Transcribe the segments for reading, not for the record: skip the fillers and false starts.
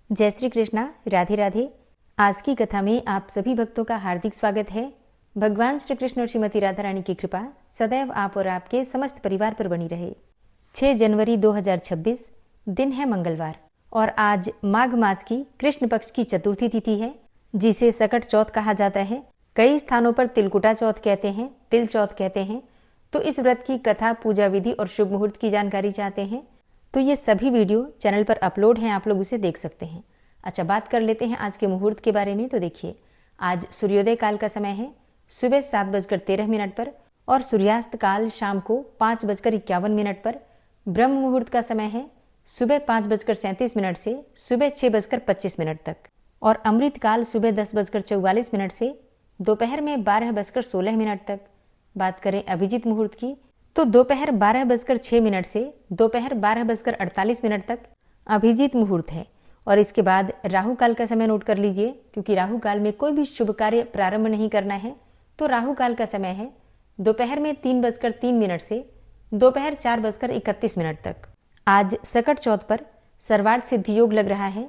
जय श्री कृष्णा, राधे राधे। आज की कथा में आप सभी भक्तों का हार्दिक स्वागत है। भगवान श्री कृष्ण और श्रीमती राधा रानी की कृपा सदैव आप और आपके समस्त परिवार पर बनी रहे। 6 जनवरी 2026 दिन है मंगलवार और आज माघ मास की कृष्ण पक्ष की चतुर्थी तिथि है, जिसे सकट चौथ कहा जाता है। कई स्थानों पर तिलकुटा चौथ कहते हैं, तिल चौथ कहते हैं। तो इस व्रत की कथा, पूजा विधि और शुभ मुहूर्त की जानकारी चाहते हैं तो ये सभी वीडियो चैनल पर अपलोड हैं, आप लोग उसे देख सकते हैं। अच्छा, बात कर लेते हैं आज के मुहूर्त के बारे में। तो देखिए, आज सूर्योदय काल का समय है सुबह 7:13 पर और सूर्यास्त काल शाम को 5:51 पर। ब्रह्म मुहूर्त का समय है सुबह 5:37 से सुबह 6:25 तक और अमृत काल सुबह 10:44 से दोपहर में 12:16 तक। बात करें अभिजीत मुहूर्त की तो दोपहर 12:06 से दोपहर 12:48 तक अभिजीत मुहूर्त है। और इसके बाद राहु काल का समय नोट कर लीजिए, क्योंकि राहु काल में कोई भी शुभ कार्य प्रारंभ नहीं करना है। तो राहु काल का समय है दोपहर में 3:03 से दोपहर 4:31 तक। आज सकट चौथ पर सर्वार्थ सिद्धि योग लग रहा है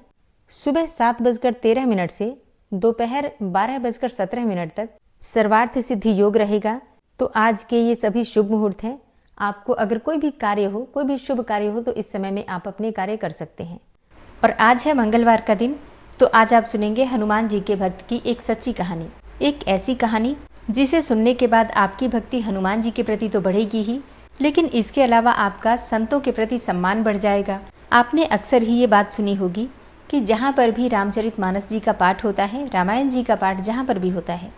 सुबह 7:13 से दोपहर 12:17 तक सर्वार्थ सिद्धि योग रहेगा। तो आज के ये सभी शुभ मुहूर्त हैं। आपको अगर कोई भी कार्य हो, कोई भी शुभ कार्य हो, तो इस समय में आप अपने कार्य कर सकते हैं। और आज है मंगलवार का दिन। तो आज आप सुनेंगे हनुमान जी के भक्त की एक सच्ची कहानी, एक ऐसी कहानी जिसे सुनने के बाद आपकी भक्ति हनुमान जी के प्रति तो बढ़ेगी ही, लेकिन इसके अलावा आपका संतों के प्रति सम्मान बढ़ जाएगा। आपने अक्सर ही ये बात सुनी होगी कि जहाँ पर भी रामचरितमानस जी का पाठ होता है, रामायण जी का पाठ जहाँ पर भी होता है,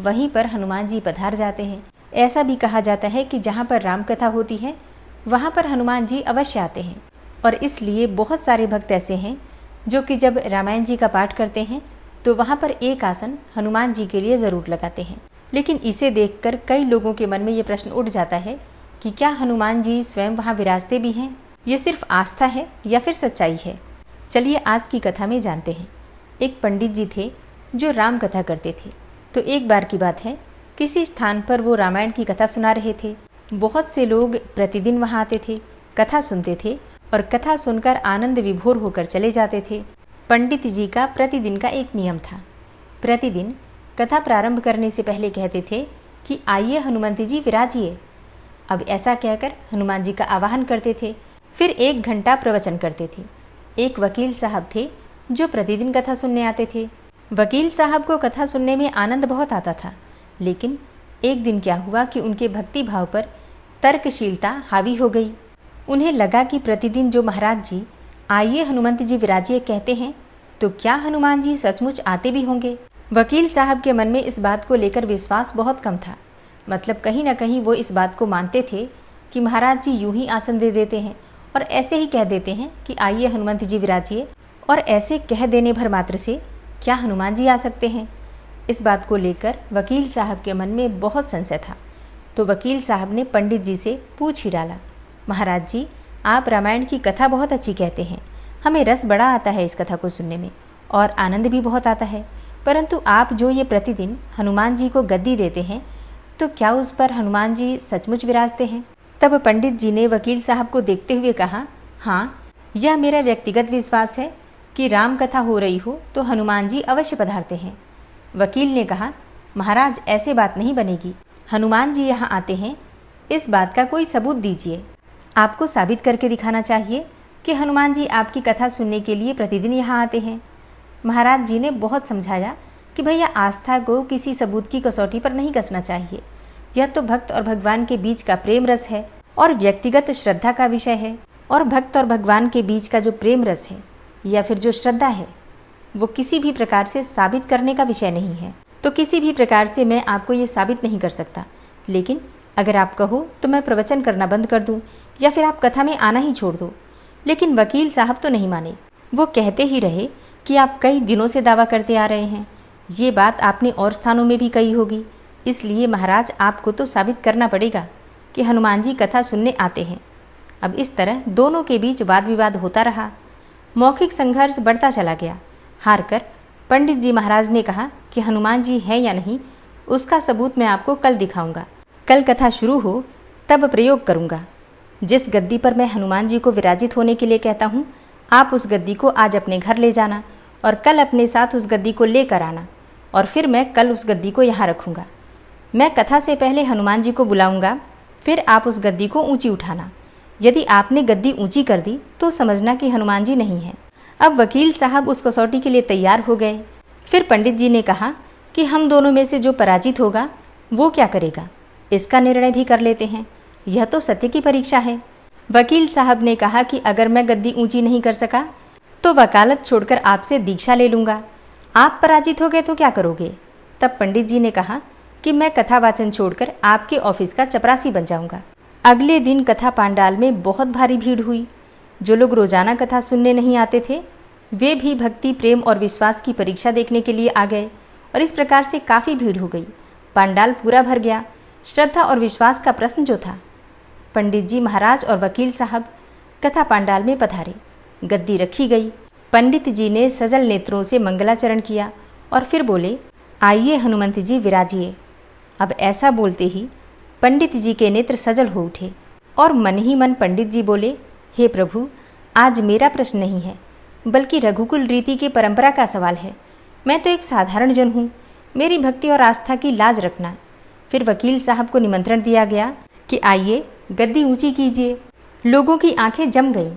वहीं पर हनुमान जी पधार जाते हैं। ऐसा भी कहा जाता है कि जहाँ पर राम कथा होती है वहाँ पर हनुमान जी अवश्य आते हैं। और इसलिए बहुत सारे भक्त ऐसे हैं जो कि जब रामायण जी का पाठ करते हैं तो वहाँ पर एक आसन हनुमान जी के लिए ज़रूर लगाते हैं। लेकिन इसे देखकर कई लोगों के मन में ये प्रश्न उठ जाता है कि क्या हनुमान जी स्वयं वहाँ विराजते भी हैं? ये सिर्फ आस्था है या फिर सच्चाई है? चलिए आज की कथा में जानते हैं। एक पंडित जी थे जो राम कथा करते थे। तो एक बार की बात है, किसी स्थान पर वो रामायण की कथा सुना रहे थे। बहुत से लोग प्रतिदिन वहाँ आते थे, कथा सुनते थे और कथा सुनकर आनंद विभोर होकर चले जाते थे। पंडित जी का प्रतिदिन का एक नियम था। प्रतिदिन कथा प्रारंभ करने से पहले कहते थे कि आइए हनुमंत जी विराजिए। अब ऐसा कहकर हनुमान जी का आवाहन करते थे। फिर 1 घंटा प्रवचन करते थे। एक वकील साहब थे जो प्रतिदिन कथा सुनने आते थे। वकील साहब को कथा सुनने में आनंद बहुत आता था, लेकिन एक दिन क्या हुआ कि उनके भक्ति भाव पर तर्कशीलता हावी हो गई। उन्हें लगा कि प्रतिदिन जो महाराज जी आइए हनुमंत जी विराजिए कहते हैं, तो क्या हनुमान जी सचमुच आते भी होंगे? वकील साहब के मन में इस बात को लेकर विश्वास बहुत कम था। मतलब कहीं ना कहीं वो इस बात को मानते थे कि महाराज जी यूं ही आसन दे देते हैं और ऐसे ही कह देते हैं कि आइए हनुमंत जी विराजिए, और ऐसे कह देने भर मात्र से क्या हनुमान जी आ सकते हैं? इस बात को लेकर वकील साहब के मन में बहुत संशय था। तो वकील साहब ने पंडित जी से पूछ ही डाला, महाराज जी आप रामायण की कथा बहुत अच्छी कहते हैं, हमें रस बड़ा आता है इस कथा को सुनने में और आनंद भी बहुत आता है, परंतु आप जो ये प्रतिदिन हनुमान जी को गद्दी देते हैं, तो क्या उस पर हनुमान जी सचमुच विराजते हैं? तब पंडित जी ने वकील साहब को देखते हुए कहा, हाँ, यह मेरा व्यक्तिगत विश्वास है कि राम कथा हो रही हो तो हनुमान जी अवश्य पधारते हैं। वकील ने कहा, महाराज ऐसे बात नहीं बनेगी, हनुमान जी यहाँ आते हैं, इस बात का कोई सबूत दीजिए। आपको साबित करके दिखाना चाहिए कि हनुमान जी आपकी कथा सुनने के लिए प्रतिदिन यहाँ आते हैं। महाराज जी ने बहुत समझाया कि भैया आस्था को किसी सबूत की कसौटी पर नहीं कसना चाहिए। यह तो भक्त और भगवान के बीच का प्रेम रस है और व्यक्तिगत श्रद्धा का विषय है। और भक्त और भगवान के बीच का जो प्रेम रस है या फिर जो श्रद्धा है, वो किसी भी प्रकार से साबित करने का विषय नहीं है। तो किसी भी प्रकार से मैं आपको ये साबित नहीं कर सकता, लेकिन अगर आप कहो तो मैं प्रवचन करना बंद कर दूं या फिर आप कथा में आना ही छोड़ दो। लेकिन वकील साहब तो नहीं माने। वो कहते ही रहे कि आप कई दिनों से दावा करते आ रहे हैं, ये बात आपने और स्थानों में भी कही होगी, इसलिए महाराज आपको तो साबित करना पड़ेगा कि हनुमान जी कथा सुनने आते हैं। अब इस तरह दोनों के बीच वाद विवाद होता रहा। मौखिक संघर्ष बढ़ता चला गया। हारकर पंडित जी महाराज ने कहा कि हनुमान जी हैं या नहीं उसका सबूत मैं आपको कल दिखाऊंगा। कल कथा शुरू हो तब प्रयोग करूंगा। जिस गद्दी पर मैं हनुमान जी को विराजित होने के लिए कहता हूँ, आप उस गद्दी को आज अपने घर ले जाना और कल अपने साथ उस गद्दी को लेकर आना, और फिर मैं कल उस गद्दी को यहाँ रखूँगा। मैं कथा से पहले हनुमान जी को बुलाऊँगा, फिर आप उस गद्दी को ऊँची उठाना। यदि आपने गद्दी ऊँची कर दी तो समझना कि हनुमान जी नहीं हैं। अब वकील साहब उस कसौटी के लिए तैयार हो गए। फिर पंडित जी ने कहा कि हम दोनों में से जो पराजित होगा वो क्या करेगा, इसका निर्णय भी कर लेते हैं। यह तो सत्य की परीक्षा है। वकील साहब ने कहा कि अगर मैं गद्दी ऊंची नहीं कर सका तो वकालत छोड़कर आपसे दीक्षा ले लूँगा। आप पराजित हो गए तो क्या करोगे? तब पंडित जी ने कहा कि मैं कथा वाचन छोड़कर आपके ऑफिस का चपरासी बन जाऊँगा। अगले दिन कथा पांडाल में बहुत भारी भीड़ हुई। जो लोग रोजाना कथा सुनने नहीं आते थे वे भी भक्ति, प्रेम और विश्वास की परीक्षा देखने के लिए आ गए और इस प्रकार से काफ़ी भीड़ हो गई। पांडाल पूरा भर गया। श्रद्धा और विश्वास का प्रश्न जो था। पंडित जी महाराज और वकील साहब कथा पांडाल में पधारे। गद्दी रखी गई। पंडित जी ने सजल नेत्रों से मंगलाचरण किया और फिर बोले, आइए हनुमंत जी विराजिए। अब ऐसा बोलते ही पंडित जी के नेत्र सजल हो उठे और मन ही मन पंडित जी बोले, हे प्रभु, आज मेरा प्रश्न नहीं है बल्कि रघुकुल रीति की परंपरा का सवाल है। मैं तो एक साधारण जन हूँ, मेरी भक्ति और आस्था की लाज रखना। फिर वकील साहब को निमंत्रण दिया गया कि आइए गद्दी ऊंची कीजिए। लोगों की आंखें जम गईं।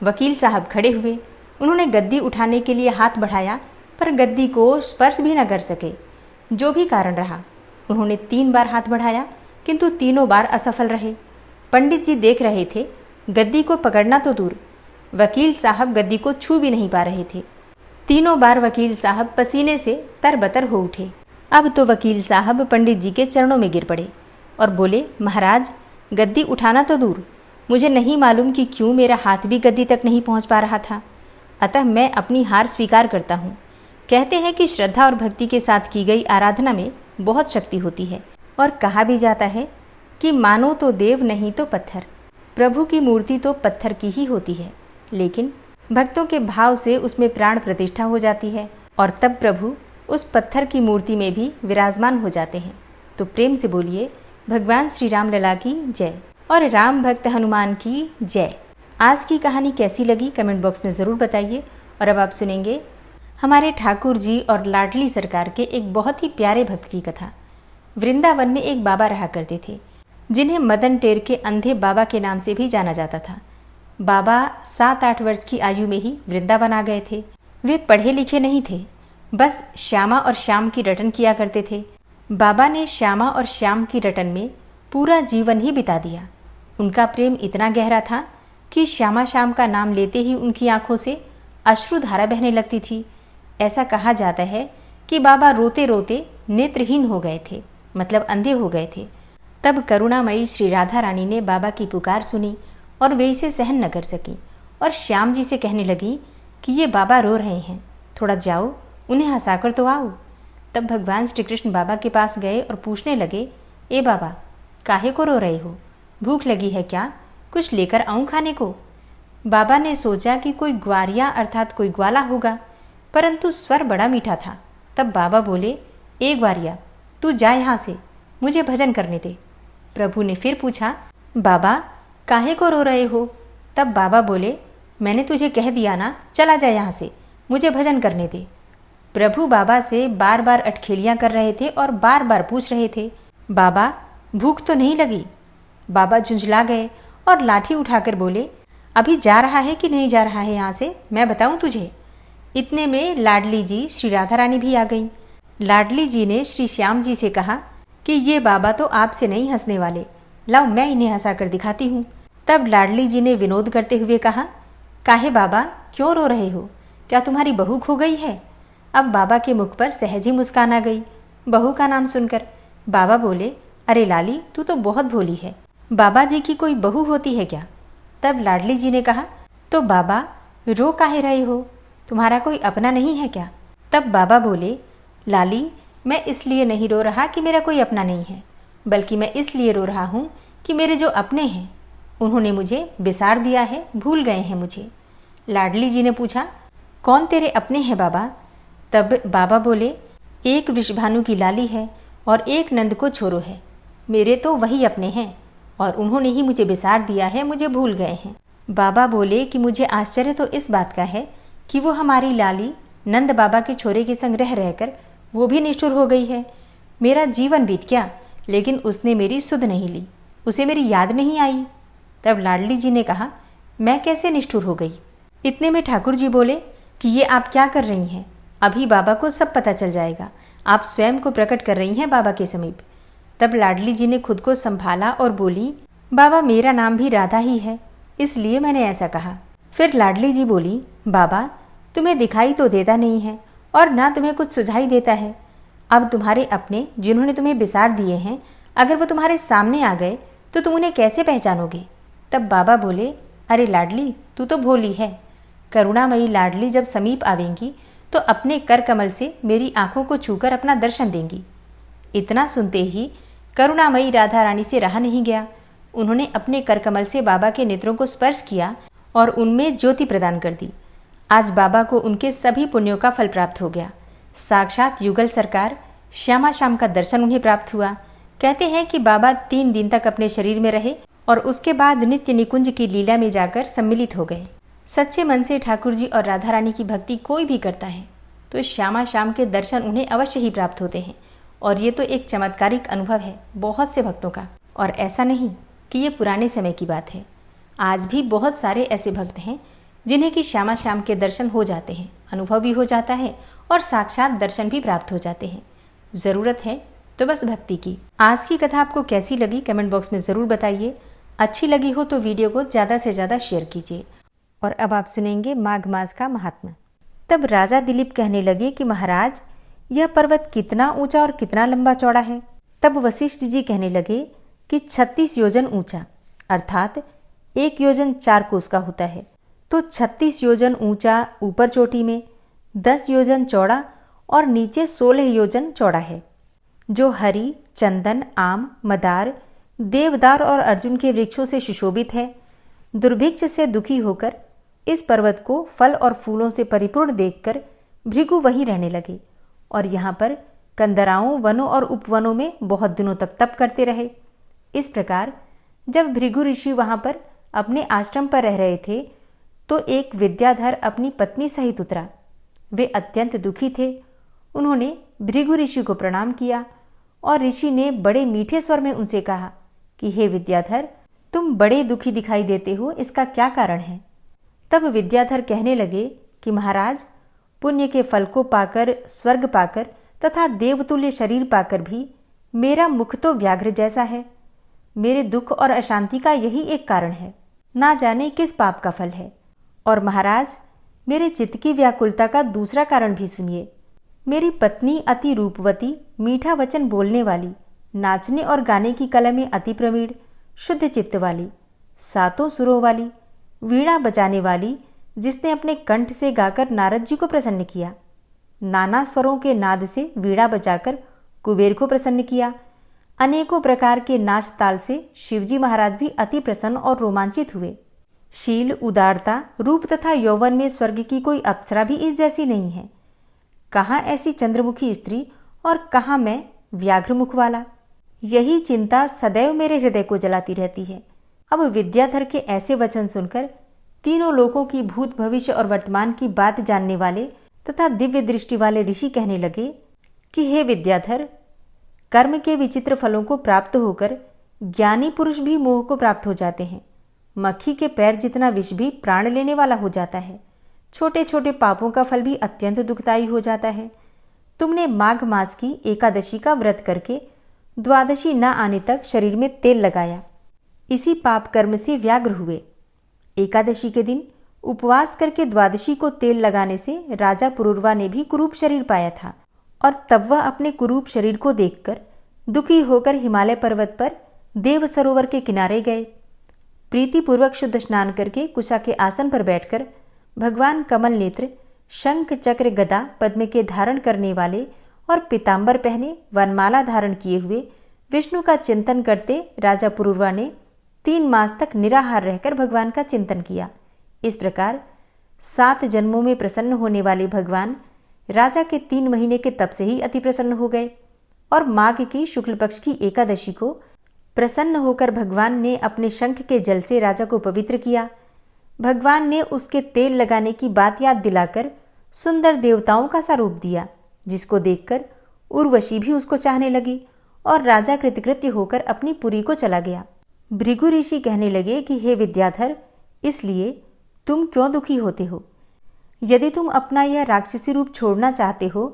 वकील साहब खड़े हुए। उन्होंने गद्दी उठाने के लिए हाथ बढ़ाया पर गद्दी को स्पर्श भी न कर सके। जो भी कारण रहा, उन्होंने 3 बार हाथ बढ़ाया किंतु तीनों बार असफल रहे। पंडित जी देख रहे थे। गद्दी को पकड़ना तो दूर, वकील साहब गद्दी को छू भी नहीं पा रहे थे। तीनों बार वकील साहब पसीने से तरबतर हो उठे। अब तो वकील साहब पंडित जी के चरणों में गिर पड़े और बोले, महाराज, गद्दी उठाना तो दूर, मुझे नहीं मालूम कि क्यों मेरा हाथ भी गद्दी तक नहीं पहुंच पा रहा था। अतः मैं अपनी हार स्वीकार करता हूँ। कहते हैं कि श्रद्धा और भक्ति के साथ की गई आराधना में बहुत शक्ति होती है और कहा भी जाता है कि मानो तो देव नहीं तो पत्थर। प्रभु की मूर्ति तो पत्थर की ही होती है, लेकिन भक्तों के भाव से उसमें प्राण प्रतिष्ठा हो जाती है और तब प्रभु उस पत्थर की मूर्ति में भी विराजमान हो जाते हैं। तो प्रेम से बोलिए, भगवान श्री राम लला की जय और राम भक्त हनुमान की जय। आज की कहानी कैसी लगी कमेंट बॉक्स में ज़रूर बताइए। और अब आप सुनेंगे हमारे ठाकुर जी और लाडली सरकार के एक बहुत ही प्यारे भक्त की कथा। वृंदावन में एक बाबा रहा करते थे जिन्हें मदन टेर के अंधे बाबा के नाम से भी जाना जाता था। बाबा 7-8 वर्ष की आयु में ही वृंदावन आ गए थे। वे पढ़े लिखे नहीं थे, बस श्यामा और श्याम की रटन किया करते थे। बाबा ने श्यामा और श्याम की रटन में पूरा जीवन ही बिता दिया। उनका प्रेम इतना गहरा था कि श्यामा श्याम का नाम लेते ही उनकी आंखों से अश्रुधारा बहने लगती थी। ऐसा कहा जाता है कि बाबा रोते रोते नेत्रहीन हो गए थे, मतलब अंधे हो गए थे। तब करुणामयी श्री राधा रानी ने बाबा की पुकार सुनी और वे इसे सहन न कर सकी और श्याम जी से कहने लगी कि ये बाबा रो रहे हैं, थोड़ा जाओ उन्हें हंसाकर तो आओ। तब भगवान श्री कृष्ण बाबा के पास गए और पूछने लगे, ए बाबा, काहे को रो रहे हो? भूख लगी है क्या? कुछ लेकर आऊं खाने को? बाबा ने सोचा कि कोई ग्वारिया अर्थात कोई ग्वाला होगा, परंतु स्वर बड़ा मीठा था। तब बाबा बोले, ए ग्वारिया, तू जा यहाँ से, मुझे भजन करने दे। प्रभु ने फिर पूछा, बाबा काहे को रो रहे हो? तब बाबा बोले, मैंने तुझे कह दिया ना, चला जा यहाँ से, मुझे भजन करने दे। प्रभु बाबा से बार बार अटखेलियाँ कर रहे थे और बार बार पूछ रहे थे, बाबा भूख तो नहीं लगी? बाबा झुंझला गए और लाठी उठाकर बोले, अभी जा रहा है कि नहीं जा रहा है यहाँ से, मैं बताऊँ तुझे। इतने में लाडली जी श्री राधा रानी भी आ गईं। लाडली जी ने श्री श्याम जी से कहा कि ये बाबा तो आपसे नहीं हंसने वाले, लाओ मैं इन्हें हंसाकर दिखाती हूँ। तब लाडली जी ने विनोद करते हुए कहा, काहे बाबा क्यों रो रहे हो? क्या तुम्हारी बहू खो गई है? अब बाबा के मुख पर सहज ही मुस्कान आ गई बहू का नाम सुनकर। बाबा बोले, अरे लाली, तू तो बहुत भोली है, बाबा जी की कोई बहू होती है क्या? तब लाडली जी ने कहा, तो बाबा रो काहे रहे हो, तुम्हारा कोई अपना नहीं है क्या? तब बाबा बोले, लाली, मैं इसलिए नहीं रो रहा कि मेरा कोई अपना नहीं है, बल्कि मैं इसलिए रो रहा हूँ कि मेरे जो अपने हैं उन्होंने मुझे बिसार दिया है, भूल गए हैं मुझे। लाडली जी ने पूछा, कौन तेरे अपने हैं बाबा? तब बाबा बोले, एक वृषभानु की लाली है और एक नंद को छोरो है, मेरे तो वही अपने हैं और उन्होंने ही मुझे बिसार दिया है, मुझे भूल गए हैं। बाबा बोले कि मुझे आश्चर्य तो इस बात का है कि वो हमारी लाली नंद बाबा के छोरे के संग रह रहकर वो भी निष्ठुर हो गई है। मेरा जीवन बीत गया, लेकिन उसने मेरी सुध नहीं ली, उसे मेरी याद नहीं आई। तब लाडली जी ने कहा, मैं कैसे निष्ठुर हो गई? इतने में ठाकुर जी बोले कि ये आप क्या कर रही हैं? अभी बाबा को सब पता चल जाएगा। आप स्वयं को प्रकट कर रही हैं बाबा के समीप। तब लाडली जी ने खुद को संभाला और बोली, बाबा मेरा नाम भी राधा ही है, इसलिए मैंने ऐसा कहा। फिर लाडली जी बोली, बाबा तुम्हें दिखाई तो देता नहीं है और ना तुम्हें कुछ सुझाई देता है। अब तुम्हारे अपने जिन्होंने तुम्हें बिसार दिए हैं, अगर वो तुम्हारे सामने आ गए तो तुम उन्हें कैसे पहचानोगे? तब बाबा बोले, अरे लाडली तू तो भोली है। करुणामयी लाडली जब समीप आवेंगी तो अपने कर कमल से मेरी आंखों को छूकर अपना दर्शन देंगी। इतना सुनते ही करुणामयी राधा रानी से रहा नहीं गया। उन्होंने अपने कर कमल से बाबा के नेत्रों को स्पर्श किया और उनमें ज्योति प्रदान कर दी। आज बाबा को उनके सभी पुण्यों का फल प्राप्त हो गया। साक्षात युगल सरकार श्यामा श्याम का दर्शन उन्हें प्राप्त हुआ। कहते हैं कि बाबा 3 दिन तक अपने शरीर में रहे और उसके बाद नित्य निकुंज की लीला में जाकर सम्मिलित हो गए। सच्चे मन से ठाकुर जी और राधा रानी की भक्ति कोई भी करता है तो श्यामा श्याम के दर्शन उन्हें अवश्य ही प्राप्त होते हैं। और ये तो एक चमत्कारिक अनुभव है बहुत से भक्तों का। और ऐसा नहीं कि ये पुराने समय की बात है, आज भी बहुत सारे ऐसे भक्त हैं जिन्हें कि श्यामा श्याम के दर्शन हो जाते हैं, अनुभव भी हो जाता है और साक्षात दर्शन भी प्राप्त हो जाते हैं। ज़रूरत है तो बस भक्ति की। आज की कथा आपको कैसी लगी कमेंट बॉक्स में ज़रूर बताइए। अच्छी लगी हो तो वीडियो को ज़्यादा से ज़्यादा शेयर कीजिए। और अब आप सुनेंगे माघ मास का महात्म्य। तब राजा दिलीप कहने लगे कि महाराज यह पर्वत कितना ऊंचा और कितना लंबा चौड़ा है? तब वशिष्ठ जी कहने लगे कि 36 योजन ऊंचा, अर्थात 1 योजन 4 कोस का होता है। तो 36 योजन ऊंचा ऊपर चोटी में, 10 योजन चौड़ा और नीचे 16 योजन चौड़ा है, जो हरी, चंदन, आम, मदार, देवदार और अर्जुन के वृक्षों से सुशोभित है। दुर्भिक्ष से दुखी होकर इस पर्वत को फल और फूलों से परिपूर्ण देखकर भृगु वहीं रहने लगे और यहाँ पर कंदराओं, वनों और उपवनों में बहुत दिनों तक तप करते रहे। इस प्रकार जब भृगु ऋषि वहाँ पर अपने आश्रम पर रह रहे थे तो एक विद्याधर अपनी पत्नी सहित उतरा। वे अत्यंत दुखी थे। उन्होंने भृगु ऋषि को प्रणाम किया और ऋषि ने बड़े मीठे स्वर में उनसे कहा कि हे विद्याधर, तुम बड़े दुखी दिखाई देते हो, इसका क्या कारण है? तब विद्याधर कहने लगे कि महाराज, पुण्य के फल को पाकर, स्वर्ग पाकर तथा देवतुल्य शरीर पाकर भी मेरा मुख तो व्याघ्र जैसा है। मेरे दुख और अशांति का यही एक कारण है, ना जाने किस पाप का फल है। और महाराज, मेरे चित्त की व्याकुलता का दूसरा कारण भी सुनिए। मेरी पत्नी अति रूपवती, मीठा वचन बोलने वाली, नाचने और गाने की कला में अति प्रवीण, शुद्ध चित्त वाली, 7 सुरों वाली, वीणा बजाने वाली, जिसने अपने कंठ से गाकर नारद जी को प्रसन्न किया, नाना स्वरों के नाद से वीणा बजाकर कुबेर को प्रसन्न किया, अनेकों प्रकार के नाच ताल से शिवजी महाराज भी अति प्रसन्न और रोमांचित हुए। शील, उदारता, रूप तथा यौवन में स्वर्ग की कोई अप्सरा भी इस जैसी नहीं है। कहाँ ऐसी चंद्रमुखी स्त्री और कहाँ मैं व्याघ्र मुख वाला। यही चिंता सदैव मेरे हृदय को जलाती रहती है। अब विद्याधर के ऐसे वचन सुनकर तीनों लोकों की भूत, भविष्य और वर्तमान की बात जानने वाले तथा दिव्य दृष्टि वाले ऋषि कहने लगे कि हे विद्याधर, कर्म के विचित्र फलों को प्राप्त होकर ज्ञानी पुरुष भी मोह को प्राप्त हो जाते हैं। मक्खी के पैर जितना विष भी प्राण लेने वाला हो जाता है। छोटे छोटे पापों का फल भी अत्यंत दुखदायी हो जाता है। तुमने माघ मास की एकादशी का व्रत करके द्वादशी न आने तक शरीर में तेल लगाया, इसी पाप कर्म से व्याग्र हुए। एकादशी के दिन उपवास करके द्वादशी को तेल लगाने से राजा पुरुरवा ने भी कुरूप शरीर पाया था और तब वह अपने कुरूप शरीर को देखकर दुखी होकर हिमालय पर्वत पर देव सरोवर के किनारे गए। प्रीतिपूर्वक शुद्ध स्नान करके कुशा के आसन पर बैठकर भगवान कमल नेत्र, शंख, चक्र, गदा पद्म के धारण करने वाले और पीतांबर पहने वनमाला धारण किए हुए विष्णु का चिंतन करते राजा पुरुरवा ने 3 मास तक निराहार रहकर भगवान का चिंतन किया। इस प्रकार 7 जन्मों में प्रसन्न होने वाले भगवान राजा के 3 महीने के तप से ही अति प्रसन्न हो गए और माघ की शुक्ल पक्ष की एकादशी को प्रसन्न होकर भगवान ने अपने शंख के जल से राजा को पवित्र किया। भगवान ने उसके तेल लगाने की बात याद दिलाकर सुंदर देवताओं का सा रूप दिया, जिसको देखकर उर्वशी भी उसको चाहने लगी और राजा कृतकृत्य होकर अपनी पुरी को चला गया। भृगु ऋषि कहने लगे कि हे विद्याधर, इसलिए तुम क्यों दुखी होते हो? यदि तुम अपना यह राक्षसी रूप छोड़ना चाहते हो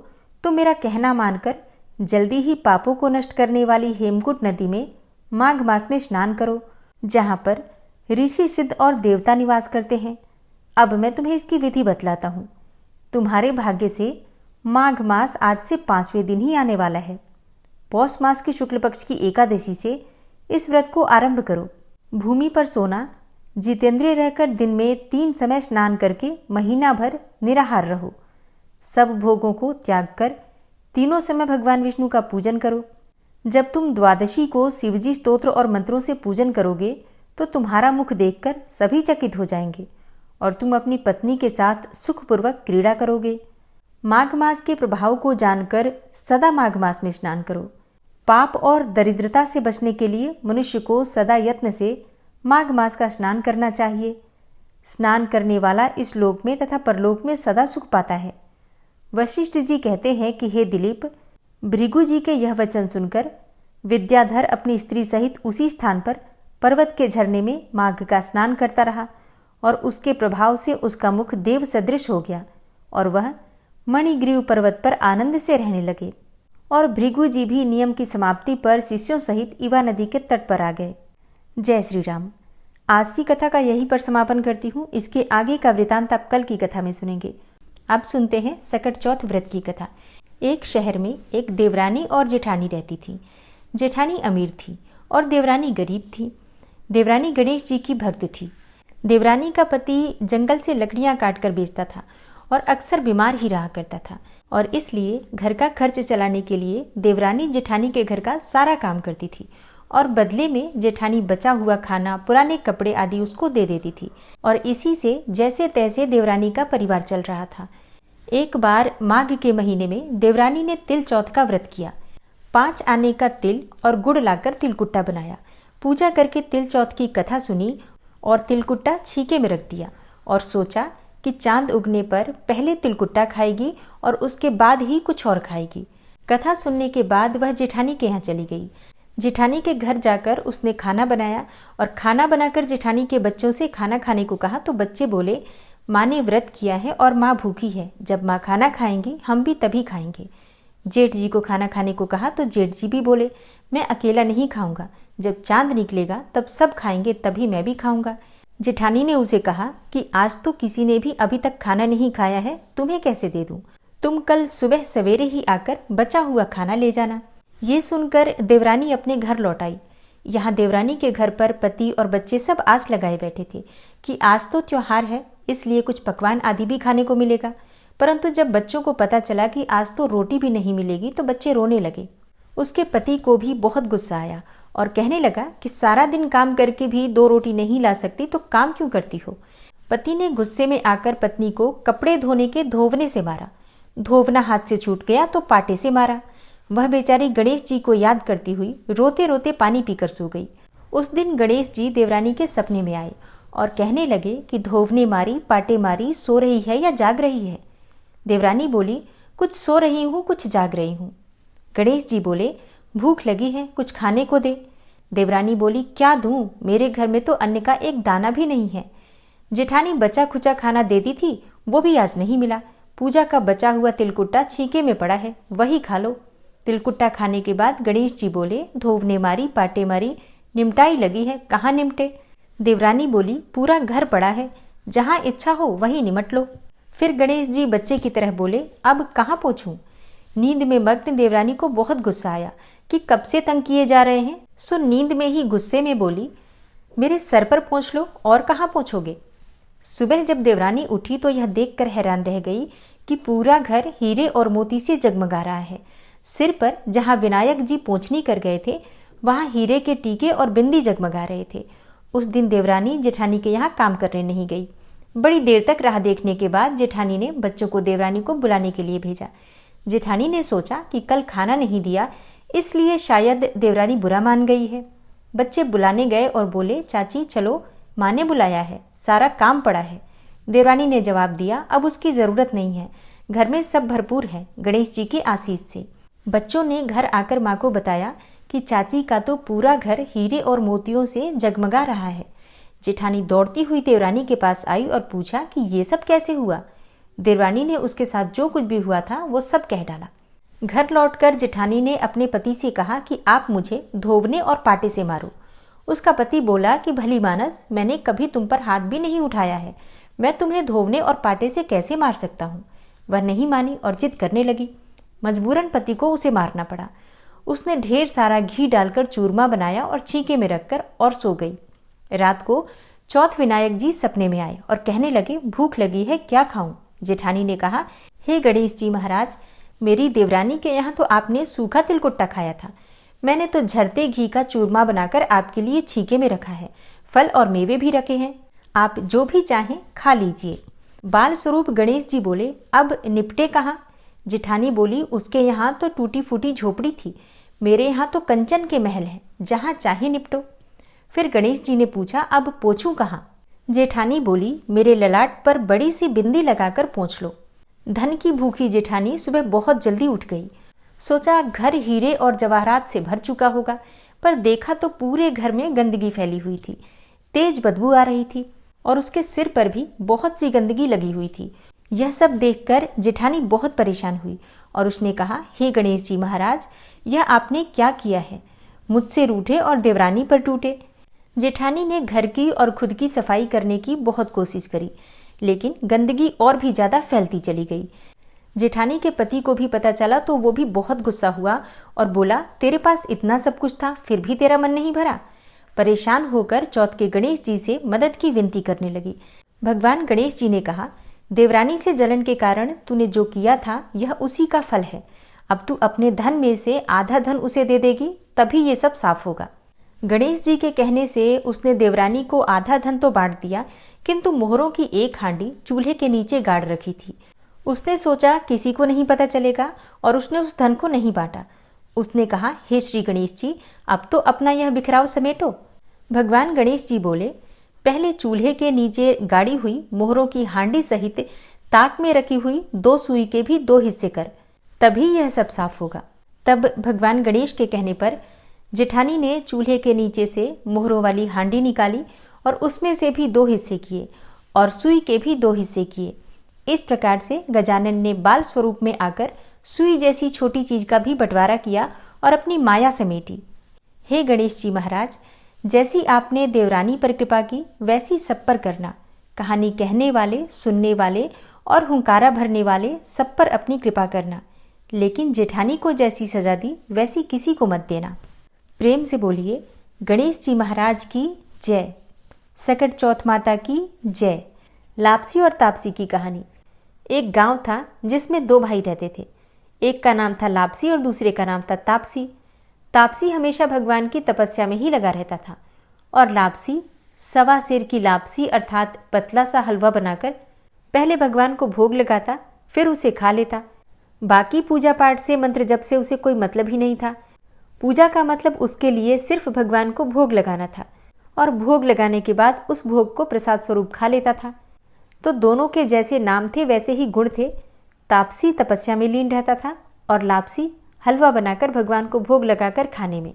तो मेरा कहना मानकर जल्दी ही पापों को नष्ट करने वाली हेमकूट नदी में माघ मास में स्नान करो, जहाँ पर ऋषि सिद्ध और देवता निवास करते हैं। अब मैं तुम्हें इसकी विधि बतलाता हूँ। तुम्हारे भाग्य से माघ मास आज से 5वें दिन ही आने वाला है। पौष मास की शुक्ल पक्ष की एकादशी से इस व्रत को आरंभ करो। भूमि पर सोना, जितेंद्रिय रहकर दिन में 3 समय स्नान करके महीना भर निराहार रहो। सब भोगों को त्याग कर तीनों समय भगवान विष्णु का पूजन करो। जब तुम द्वादशी को शिवजी स्तोत्र और मंत्रों से पूजन करोगे तो तुम्हारा मुख देखकर सभी चकित हो जाएंगे और तुम अपनी पत्नी के साथ सुखपूर्वक क्रीड़ा करोगे। माघ मास के प्रभाव को जानकर सदा माघ मास में स्नान करो। पाप और दरिद्रता से बचने के लिए मनुष्य को सदा यत्न से माघ मास का स्नान करना चाहिए। स्नान करने वाला इस लोक में तथा परलोक में सदा सुख पाता है। वशिष्ठ जी कहते हैं कि हे दिलीप, भृगु जी के यह वचन सुनकर विद्याधर अपनी स्त्री सहित उसी स्थान पर पर्वत के झरने में माघ का स्नान करता रहा और उसके प्रभाव से उसका मुख देव सदृश हो गया और वह मणिग्रीव पर्वत पर आनंद से रहने लगे। और भृगु जी भी नियम की समाप्ति पर शिष्यों सहित इवा नदी के तट पर आ गए। जय श्री राम। आज की कथा का यहीं पर समापन करती हूँ। इसके आगे का वृतांत आप कल की कथा में सुनेंगे। अब सुनते हैं सकट चौथ व्रत की कथा। एक शहर में एक देवरानी और जेठानी रहती थी। जेठानी अमीर थी और देवरानी गरीब थी। देवरानी गणेश जी की भक्त थी। देवरानी का पति जंगल से लकड़ियां काटकर बेचता था और अक्सर बीमार ही रहा करता था और इसलिए घर का खर्च चलाने के लिए देवरानी जेठानी के घर का सारा काम करती थी और बदले में जेठानी बचा हुआ खाना, पुराने कपड़े आदि उसको दे देती थी और इसी से जैसे तैसे देवरानी का परिवार चल रहा था। एक बार माघ के महीने में देवरानी ने तिल चौथ का व्रत किया। 5 आने का तिल और गुड़ लाकर तिलकुट्टा बनाया। पूजा करके तिल चौथ की कथा सुनी और तिलकुट्टा छीके में रख दिया और सोचा कि चांद उगने पर पहले तिलकुट्टा खाएगी और उसके बाद ही कुछ और खाएगी। कथा सुनने के बाद वह जेठानी के यहाँ चली गई। जेठानी के घर जाकर उसने खाना बनाया और खाना बनाकर जेठानी के बच्चों से खाना खाने को कहा तो बच्चे बोले, माँ ने व्रत किया है और माँ भूखी है, जब माँ खाना खाएंगी हम भी तभी खाएंगे। जेठ जी को खाना खाने को कहा तो जेठ जी भी बोले, मैं अकेला नहीं खाऊंगा, जब चांद निकलेगा तब सब खाएंगे तभी मैं भी खाऊंगा। जेठानी ने उसे कहा कि आज तो किसी ने भी अभी तक खाना नहीं खाया है, तुम्हें कैसे दे दूं? तुम कल सुबह सवेरे ही आकर बचा हुआ खाना ले जाना। ये सुनकर देवरानी अपने घर लौट आई। यहाँ देवरानी के घर पर पति और बच्चे सब आस लगाए बैठे थे कि आज तो त्योहार है, इसलिए कुछ पकवान आदि भी खाने को मिलेगा। परंतु जब बच्चों को पता चला कि आज तो रोटी भी नहीं मिलेगी तो बच्चे रोने लगे। उसके पति को भी बहुत गुस्सा आया और कहने लगा कि सारा दिन काम करके भी 2 रोटी नहीं ला सकती तो काम क्यों करती हो। पति ने गुस्से में आकर पत्नी को कपड़े धोने के धोवने से मारा। धोवना हाथ से छूट गया तो पाटे से मारा। वह बेचारी गणेश जी को याद करती हुई रोते रोते पानी पीकर सो गई। उस दिन गणेश जी देवरानी के सपने में आए और कहने लगे कि धोवने मारी, पाटे मारी, सो रही है या जाग रही है। देवरानी बोली, कुछ सो रही हूँ, कुछ जाग रही हूँ। गणेश जी बोले, भूख लगी है, कुछ खाने को दे। देवरानी बोली, क्या दूं, मेरे घर में तो अन्न का एक दाना भी नहीं है। जेठानी बचा खुचा खाना देती थी, वो भी आज नहीं मिला। पूजा का बचा हुआ तिलकुट्टा छीके में पड़ा है, वही खा लो। तिलकुट्टा खाने के बाद गणेश जी बोले, धोवने मारी, पाटे मारी, निमटाई लगी है, कहाँ निमटे। देवरानी बोली, पूरा घर पड़ा है, जहाँ इच्छा हो वहीं निमट लो। फिर गणेश जी बच्चे की तरह बोले, अब कहाँ पोंछूं। नींद में मग्न देवरानी को बहुत गुस्सा आया कि कब से तंग किए जा रहे हैं। सो नींद में ही गुस्से में बोली, मेरे सर पर पोंछ लो, और कहाँ पोंछोगे। सुबह जब देवरानी उठी तो यह देखकर हैरान रह गई कि पूरा घर हीरे और मोती से जगमगा रहा है। सिर पर जहाँ विनायक जी पोंछनी कर गए थे वहाँ हीरे के टीके और बिंदी जगमगा रहे थे। उस दिन देवरानी जेठानी के यहाँ काम करने नहीं गई। बड़ी देर तक राह देखने के बाद जेठानी ने बच्चों को देवरानी को बुलाने के लिए भेजा। जेठानी ने सोचा कि कल खाना नहीं दिया, इसलिए शायद देवरानी बुरा मान गई है। बच्चे बुलाने गए और बोले, चाची चलो, माँ ने बुलाया है, सारा काम पड़ा है। देवरानी ने जवाब दिया, अब उसकी जरूरत नहीं है, घर में सब भरपूर है गणेश जी की आशीष से। बच्चों ने घर आकर माँ को बताया कि चाची का तो पूरा घर हीरे और मोतियों से जगमगा रहा है। जेठानी दौड़ती हुई देवरानी के पास आई और पूछा कि ये सब कैसे हुआ। देवरानी ने उसके साथ जो कुछ भी हुआ था वो सब कह डाला। घर लौटकर जेठानी ने अपने पति से कहा कि आप मुझे धोबने और पाटे से मारो। उसका पति बोला कि भली मानस, मैंने कभी तुम पर हाथ भी नहीं उठाया है, मैं तुम्हें धोबने और पाटे से कैसे मार सकता हूँ। वह नहीं मानी और जिद करने लगी। मजबूरन पति को उसे मारना पड़ा। उसने ढेर सारा घी डालकर चूरमा बनाया और छींके में रखकर और सो गई। रात को चौथ विनायक जी सपने में आए और कहने लगे, भूख लगी है, क्या खाऊं। जेठानी ने कहा, हे गणेश जी महाराज, मेरी देवरानी के यहाँ तो आपने सूखा तिलकुट्टा खाया था, मैंने तो झरते घी का चूरमा बनाकर आपके लिए छींके में रखा है, फल और मेवे भी रखे हैं, आप जो भी चाहें खा लीजिए। बाल स्वरूप गणेश जी बोले, अब निपटे कहाँ। जेठानी बोली, उसके यहाँ तो टूटी फूटी झोपड़ी थी, मेरे यहाँ तो कंचन के महल है, जहाँ चाहे निपटो। फिर गणेश जी ने पूछा, अब पोंछूं कहाँ। जेठानी बोली, मेरे ललाट पर बड़ी सी बिंदी लगाकर पोंछ लो। धन की भूखी जेठानी सुबह बहुत जल्दी उठ गई। सोचा घर हीरे और जवाहरात से भर चुका होगा, पर देखा तो पूरे घर में गंदगी फैली हुई थी, तेज बदबू आ रही थी और उसके सिर पर भी बहुत सी गंदगी लगी हुई थी। यह सब देखकर जेठानी बहुत परेशान हुई और उसने कहा, हे गणेश जी महाराज, यह आपने क्या किया है, मुझसे रूठे और देवरानी पर टूटे। जेठानी ने घर की और खुद की सफाई करने की बहुत कोशिश करी, लेकिन गंदगी और भी ज्यादा फैलती चली गई। जेठानी के पति को भी पता चला तो वो भी बहुत गुस्सा हुआ और बोला, तेरे पास इतना सब कुछ था फिर भी तेरा मन नहीं भरा। परेशान होकर चौथ के गणेश जी से मदद की विनती करने लगी। भगवान गणेश जी ने कहा, देवरानी से जलन के कारण तूने जो किया था यह उसी का फल है। अब तू अपने धन में से आधा धन उसे दे देगी, तभी ये सब साफ होगा। गणेश जी के कहने से उसने देवरानी को आधा धन तो बांट दिया, किंतु मोहरों की एक हांडी चूल्हे के नीचे गाड़ रखी थी। उसने सोचा किसी को नहीं पता चलेगा और उसने उस धन को नहीं बांटा। उसने कहा, हे श्री गणेश जी, अब तो अपना यह बिखराव समेटो। भगवान गणेश जी बोले, पहले चूल्हे के नीचे गाड़ी हुई मोहरों की हांडी सहित ताक में रखी हुई 2 सुई के भी 2 हिस्से कर, तभी यह सब साफ होगा। तब भगवान गणेश के कहने पर जेठानी ने चूल्हे के नीचे से मोहरों वाली हांडी निकाली और उसमें से भी 2 हिस्से किए और सुई के भी 2 हिस्से किए। इस प्रकार से गजानन ने बाल स्वरूप में आकर सुई जैसी छोटी चीज का भी बंटवारा किया और अपनी माया समेटी। हे गणेश जी महाराज, जैसी आपने देवरानी पर कृपा की वैसी सब पर करना। कहानी कहने वाले, सुनने वाले और हुंकारा भरने वाले सब पर अपनी कृपा करना, लेकिन जेठानी को जैसी सजा दी वैसी किसी को मत देना। प्रेम से बोलिए, गणेश जी महाराज की जय। सकट चौथ माता की जय। लापसी और तापसी की कहानी। एक गांव था जिसमें 2 भाई रहते थे। एक का नाम था लापसी और दूसरे का नाम था तापसी। तापसी हमेशा भगवान की तपस्या में ही लगा रहता था और लापसी 1.25 सेर की लापसी अर्थात पतला सा हलवा बनाकर पहले भगवान को भोग लगाता, फिर उसे खा लेता। बाकी पूजा पाठ से, मंत्र जप से उसे कोई मतलब ही नहीं था। पूजा का मतलब उसके लिए सिर्फ भगवान को भोग लगाना था और भोग लगाने के बाद उस भोग को प्रसाद स्वरूप खा लेता था। तो दोनों के जैसे नाम थे वैसे ही गुण थे। तापसी तपस्या में लीन रहता था और लापसी हलवा बनाकर भगवान को भोग लगाकर खाने में।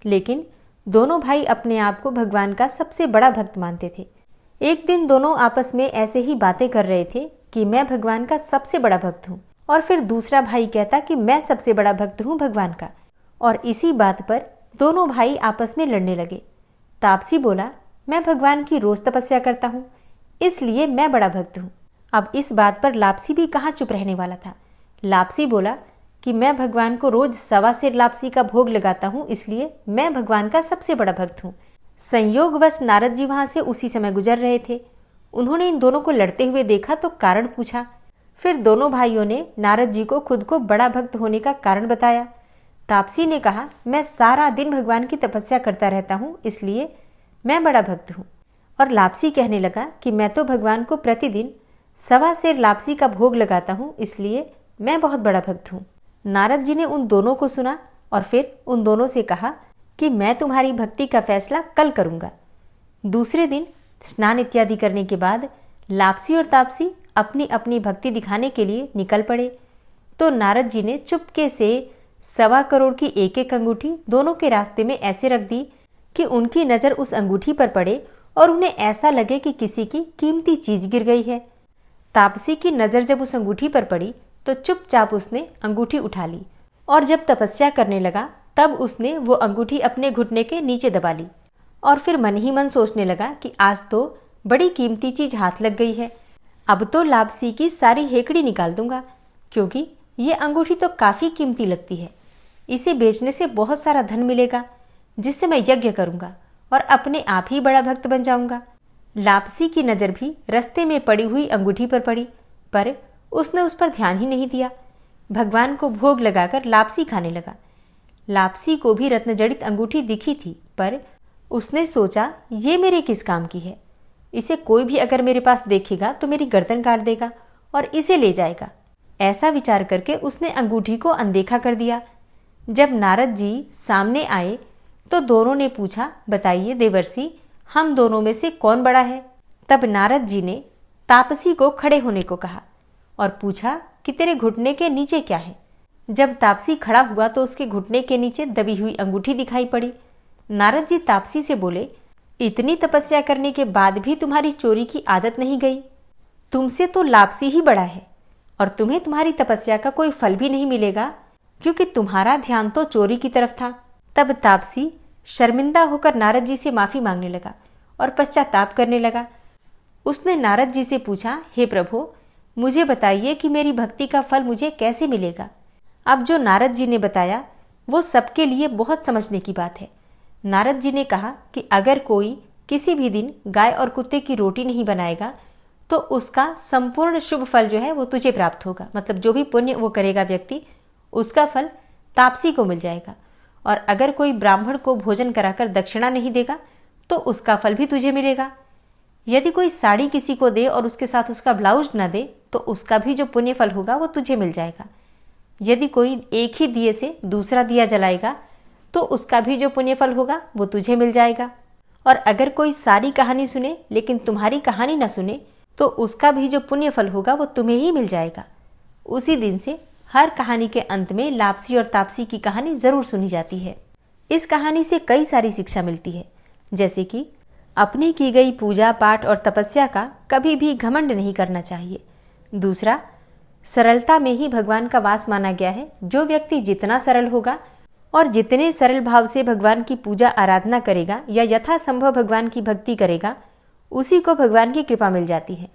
लेकिन दोनों भाई अपने आप को भगवान का सबसे बड़ा भक्त मानते थे। एक दिन दोनों आपस में ऐसे ही बातें कर रहे थे कि मैं भगवान का सबसे बड़ा भक्त हूँ, और फिर दूसरा भाई कहता कि मैं सबसे बड़ा भक्त हूँ भगवान का। और इसी बात पर दोनों भाई आपस में लड़ने लगे। तापसी बोला, मैं भगवान की रोज तपस्या करता हूँ, इसलिए मैं बड़ा भक्त हूँ। अब इस बात पर लापसी भी कहाँ चुप रहने वाला था। लापसी बोला कि मैं भगवान को रोज 1.25 सेर लापसी का भोग लगाता हूँ, इसलिए मैं भगवान का सबसे बड़ा भक्त हूँ। संयोगवश नारद जी वहां से उसी समय गुजर रहे थे। उन्होंने इन दोनों को लड़ते हुए देखा तो कारण पूछा। फिर दोनों भाइयों ने नारद जी को खुद को बड़ा भक्त होने का कारण बताया। तापसी ने कहा, मैं सारा दिन भगवान की तपस्या करता रहता हूँ, इसलिए मैं बड़ा भक्त हूँ। और लापसी कहने लगा कि मैं तो भगवान को प्रतिदिन 1.25 सेर लापसी का भोग लगाता हूँ, इसलिए मैं बहुत बड़ा भक्त हूँ। नारद जी ने उन दोनों को सुना और फिर उन दोनों से कहा कि मैं तुम्हारी भक्ति का फैसला कल करूँगा। दूसरे दिन स्नान इत्यादि करने के बाद लापसी और तापसी अपनी अपनी भक्ति दिखाने के लिए निकल पड़े। तो नारद जी ने चुपके से 1.25 करोड़ की एक एक अंगूठी दोनों के रास्ते में ऐसे रख दी कि उनकी नज़र उस अंगूठी पर पड़े और उन्हें ऐसा लगे कि किसी की कीमती चीज गिर गई है। तापसी की नज़र जब उस अंगूठी पर पड़ी तो चुपचाप उसने अंगूठी उठा ली और जब तपस्या करने लगा तब उसने वो अंगूठी अपने घुटने के नीचे दबा ली और फिर मन ही मन सोचने लगा कि आज तो बड़ी कीमती चीज हाथ लग गई है, अब तो लापसी की सारी हेकड़ी निकाल दूंगा, क्योंकि ये अंगूठी तो काफी कीमती लगती है। इसे बेचने से बहुत सारा धन मिलेगा जिससे मैं यज्ञ करूंगा और अपने आप ही बड़ा भक्त बन जाऊंगा। लापसी की नज़र भी रास्ते में पड़ी हुई अंगूठी पर पड़ी, पर उसने उस पर ध्यान ही नहीं दिया। भगवान को भोग लगाकर लापसी खाने लगा। लापसी को भी रत्न जड़ित अंगूठी दिखी थी, पर उसने सोचा ये मेरे किस काम की है, इसे कोई भी अगर मेरे पास देखेगा तो मेरी गर्दन काट देगा और इसे ले जाएगा। ऐसा विचार करके उसने अंगूठी को अनदेखा कर दिया। जब नारद जी सामने आए तो दोनों ने पूछा, बताइए देवर्षि, हम दोनों में से कौन बड़ा है? तब नारद जी ने तापसी को खड़े होने को कहा और पूछा कि तेरे घुटने के नीचे क्या है? जब तापसी खड़ा हुआ तो उसके घुटने के नीचे दबी हुई अंगूठी दिखाई पड़ी। नारद जी तापसी से बोले, इतनी तपस्या करने के बाद भी तुम्हारी चोरी की आदत नहीं गई? तुमसे तो लापसी ही बड़ा है और तुम्हें तुम्हारी तपस्या का कोई फल भी नहीं मिलेगा, क्योंकि तुम्हारा ध्यान तो चोरी की तरफ था। तब तापसी शर्मिंदा होकर नारद जी से माफी मांगने लगा और पश्चाताप करने लगा। उसने नारद जी से पूछा, हे प्रभु, मुझे बताइए कि मेरी भक्ति का फल मुझे कैसे मिलेगा? अब जो नारद जी ने बताया वो सबके लिए बहुत समझने की बात है। नारद जी ने कहा कि अगर कोई किसी भी दिन गाय और कुत्ते की रोटी नहीं बनाएगा तो उसका संपूर्ण शुभ फल जो है वो तुझे प्राप्त होगा। मतलब जो भी पुण्य वो करेगा व्यक्ति, उसका फल तापसी को मिल जाएगा। और अगर कोई ब्राह्मण को भोजन कराकर दक्षिणा नहीं देगा तो उसका फल भी तुझे मिलेगा। यदि कोई साड़ी किसी को दे और उसके साथ उसका ब्लाउज न दे तो उसका भी जो पुण्य फल होगा वो तुझे मिल जाएगा। यदि कोई एक ही दिए से दूसरा दिया जलाएगा तो उसका भी जो पुण्य फल होगा वो तुझे मिल जाएगा। और अगर कोई सारी कहानी सुने लेकिन तुम्हारी कहानी न सुने तो उसका भी जो पुण्य फल होगा वो तुम्हें ही मिल जाएगा। उसी दिन से हर कहानी के अंत में लापसी और तापसी की कहानी जरूर सुनी जाती है। इस कहानी से कई सारी शिक्षा मिलती है, जैसे कि अपनी की गई पूजा पाठ और तपस्या का कभी भी घमंड नहीं करना चाहिए। दूसरा, सरलता में ही भगवान का वास माना गया है। जो व्यक्ति जितना सरल होगा और जितने सरल भाव से भगवान की पूजा आराधना करेगा या यथासंभव भगवान की भक्ति करेगा, उसी को भगवान की कृपा मिल जाती है।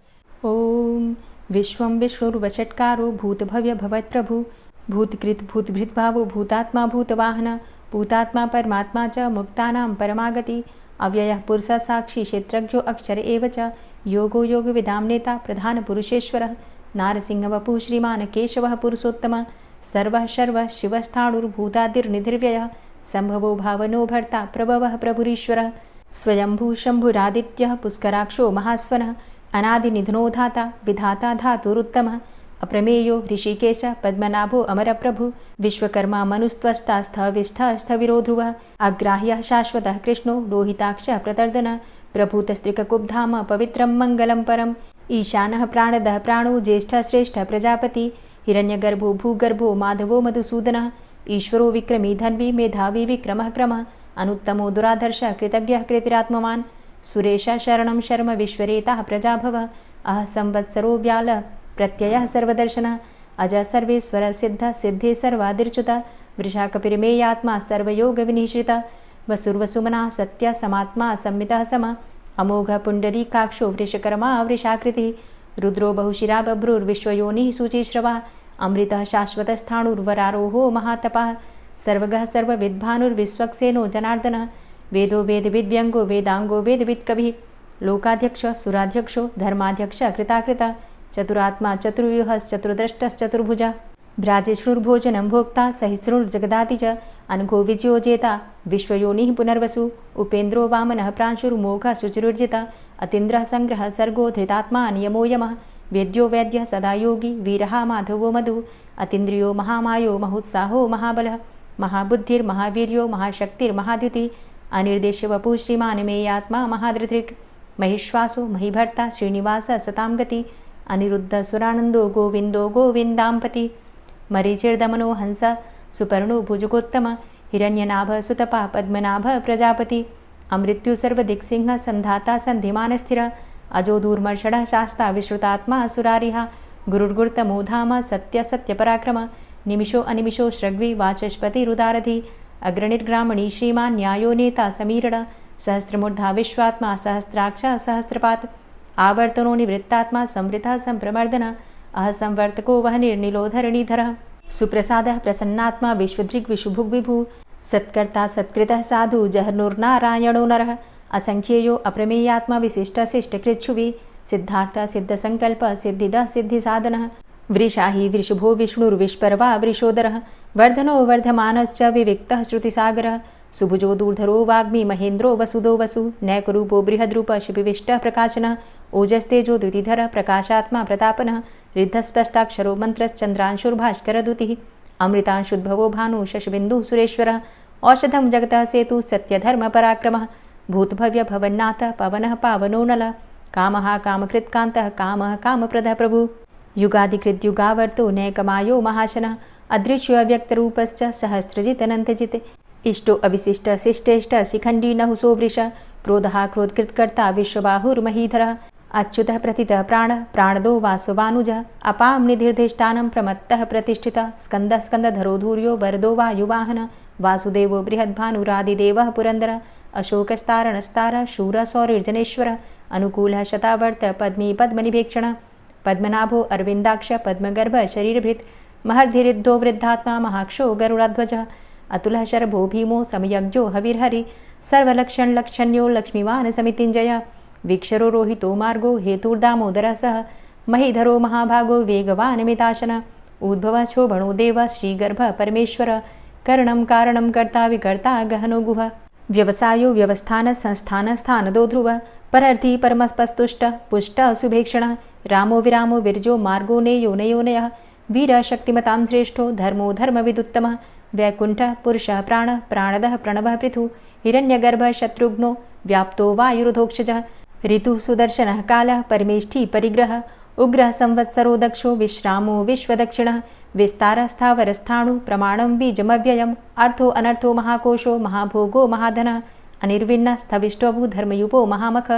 ओम विश्वं विष्णुर्वषट्कारो भूत भव्य भवत् प्रभु भूतकृत भूतभृत भावो भूतात्मा भूतवाहन भूतात्मा परमात्मा च मुक्तानां परमागति अव्ययः पुरुषः साक्षी क्षेत्रज्ञो अक्षर एव च योगो योग विदाम नेता प्रधान पुरुषेश्वरः नारसिंह वपु श्रीमान केशवः पुरुषोत्तम सर्वः शर्वः शिवस्थाणुर्भूतादिर्निधिर्व्ययः संभवो भावनो भर्ता प्रभवः प्रभुरीश्वरः स्वयंभू शंभुरादित्यः पुष्कराक्षो महास्वनः अनादिनिधनो धाता विधाता धातुरुत्तमः अप्रमेयो ऋषिकेश पद्मनाभो अमरप्रभु विश्वकर्मा मनुस्त्वष्टा स्थविष्ठः स्थविरो ध्रुवः अग्राह्यः शाश्वतः कृष्णो लोहिताक्षः प्रतर्दन प्रभूतस्त्रिककुब्धाम पवित्रं मङ्गलं परम् ईशानः प्राणदः प्राणो ज्येष्ठः श्रेष्ठः प्रजापति हिरण्यगर्भो भूगर्भो माधवो मधुसूदनः ईश्वरो विक्रमी धन्वी मेधावी विक्रमः क्रमः अनुत्तमो दुराधर्षः कृतज्ञः कृतिरात्मवान् सुरेशः शरणं शर्म विश्वरेताः प्रजाभवः अह संवत्सरो व्याल प्रत्ययः सर्वदर्शनः अजः सर्वेश्वरः सिद्धः सिद्धे सर्वादिर्च्युतः वृषाकपिर्मेयात्मा सर्वयोगविनिश्रितः वसुर्वसुमनः सत्यः समात्मा संमितः समः अमोघः पुण्डरीकाक्षो वृषकर्मा वृषाकृतिः रुद्रो बहुशिरा बभ्रुर्विश्वयोनिः शुचिश्रवः अमृतः शाश्वतस्थाणुर्वरारोहो महातपः सर्वगः सर्वविद्भानुर्विश्वक्सेनो जनार्दनः वेदो वेदविद्व्यङ्गो वेदाङ्गो वेदवित्कविः लोकाध्यक्षः सुराध्यक्षो धर्माध्यक्षः कृताकृतः चतुरात्मा चतुर्व्यूहश्चतुर्द्रष्टश्चतुर्भुजः भ्राजेष्णुर्भोजनं भोक्ता सहिष्णुर्जगदाति च अनघो विजयो जेता विश्वयोनिः पुनर्वसु उपेन्द्रो वामनः प्रांशुर्मोघः शुचिरुर्जितः अतीन्द्रः सङ्ग्रहः सर्गो धृतात्मा नियमो यमः वेद्यो वैद्यः सदा योगी वीरः माधवो मधु अतीन्द्रियो महामायो महोत्साहो महाबलः महाबुद्धिर्महावीर्यो महाशक्तिर्महाद्युतिः अनिर्देश्य वपु श्रीमान् मेयात्मा महाधृतिर् महेश्वासो महीभर्ता श्रीनिवास सतां गति अनिरुद्ध सुरानंदो गोविंदो गोविंदांपति मरीचिर्दमनो हंस सुपर्णो भुजगोत्तम हिरण्यनाभ सुतपा पद्मनाभ प्रजापति अमृत्यु सर्वदिक्सिंह संधाता संधिमान स्थिर अजो दूर्मर्षण शास्ता विश्रुतात्मा सुरारिहा गुरुर्गुर्तमो धाम सत्य सत्य पराक्रम निमिषो अनिमिषो श्रग्वी वाचस्पतिरुदारधि अग्रणिर्ग्रामणी श्रीमान् न्यायो नेता समीरण सहस्रमूर्धा विश्वात्मा सहस्राक्ष सहस्रपात आवर्तनो निवृत्तात्मा संवृता संप्रमर्दन अहसंवर्तको वह निर्निलोधरणीधर सुप्रसादः प्रसन्नात्मा विश्वदृग् विशुभुग् विभु सत्कर्ता सत्कृतः साधु जहर्नुर्नारायणो नरः असंख्येयो अप्रमेयात्मा विशिष्ट शिष्टकृच्छुवि सिद्धार्थ सिद्धसंकल्प सिद्धिदः सिद्धिसाधनः वृषाहि वृषभो विष्णुर्विष्पर्वा वृषोदरः वर्धनो वर्धमानश्च विविक्तः श्रुतिसागरः सुभुजो दूर्धरो वाग्मी महेन्द्रो वसुदो वसु नैकरूपो बृहद्रूप शिपिविष्टः प्रकाशनः ओजस्तेजो द्युतिधर प्रकाशात्मा प्रतापनः रिद्धस्पष्टाक्षरो मन्त्रश्चन्द्रांशुर्भास्करदुतिः अमृतांशुद्भवो भानु शशबिन्दुः सुरेश्वरः औषधं जगतः सेतु सत्यधर्मपराक्रमः भूतभव्य भवन्नाथ पवनः पावनो नलः कामः कामकृत्कान्तः कामः कामप्रदः प्रभु युगादिकृद्युगावर्तो नैकमायो महाशनः अदृश्यव्यक्तरूपश्च सहस्रजित् अनन्तजित् इष्टो अविशिष्ट शिष्टेष्ट शिखण्डी नहुसो वृष क्रोधः क्रोधकृत्कर्ता विश्वबाहुर्महीधरः अच्युतः प्रतितः प्राणः प्राणदो वासवानुजः अपां निधिर्धिष्ठानं प्रमत्तः प्रतिष्ठितः स्कन्दः स्कन्दधरो धूर्यो वरदो वायुवाहनः वासुदेवो बृहद्भानुरादिदेवः पुरन्दरः अशोकस्तारणस्तारः शूरः सौरिर्जनेश्वरः अनुकूलः शतावर्त पद्मी पद्मनिभेक्षणः पद्मनाभो अरविन्दाक्ष पद्मगर्भ शरीरभृत् महर्धिरिद्धो वृद्धात्मा महाक्षो गरुडाध्वजः अतुलः शरभो भीमो समयज्ञो हविर्हरि सर्वलक्षणलक्षण्यो लक्ष्मीवान् समितिञ्जय वीक्षरो रोहितो मार्गो हेतुर्दामोदरः सह महीधरो महाभागो वेगवान् मिताशन उद्भवः क्षोभणो देव श्रीगर्भ परमेश्वर करणं कारणं कर्ता विकर्ता गहनो गुह व्यवसायो व्यवस्थान संस्थान स्थानदो ध्रुव परर्थी परमस्पस्तुष्ट पुष्ट सुभेक्षण रामो विरामो विरजो मार्गो नेयो नयोनयः वीर शक्तिमतां श्रेष्ठो धर्मो धर्मविदुत्तमः वैकुंठ पुरुषः प्राण प्राणदः प्रणवः पृथु हिरण्यगर्भः शत्रुघ्नो व्याप्तो वायुरुधोक्षजः ऋतुः सुदर्शनः कालः परमेष्ठी परिग्रह उग्रः संवत्सरो दक्षो विश्रामो विश्वदक्षिणः विस्तारः स्थावरस्थाणु प्रमाणं बीजमव्ययम् अर्थो अनर्थो महाकोशो महाभोगो महाधनः अनिर्विण्णः स्थविष्टोभू धर्मयुपो महामख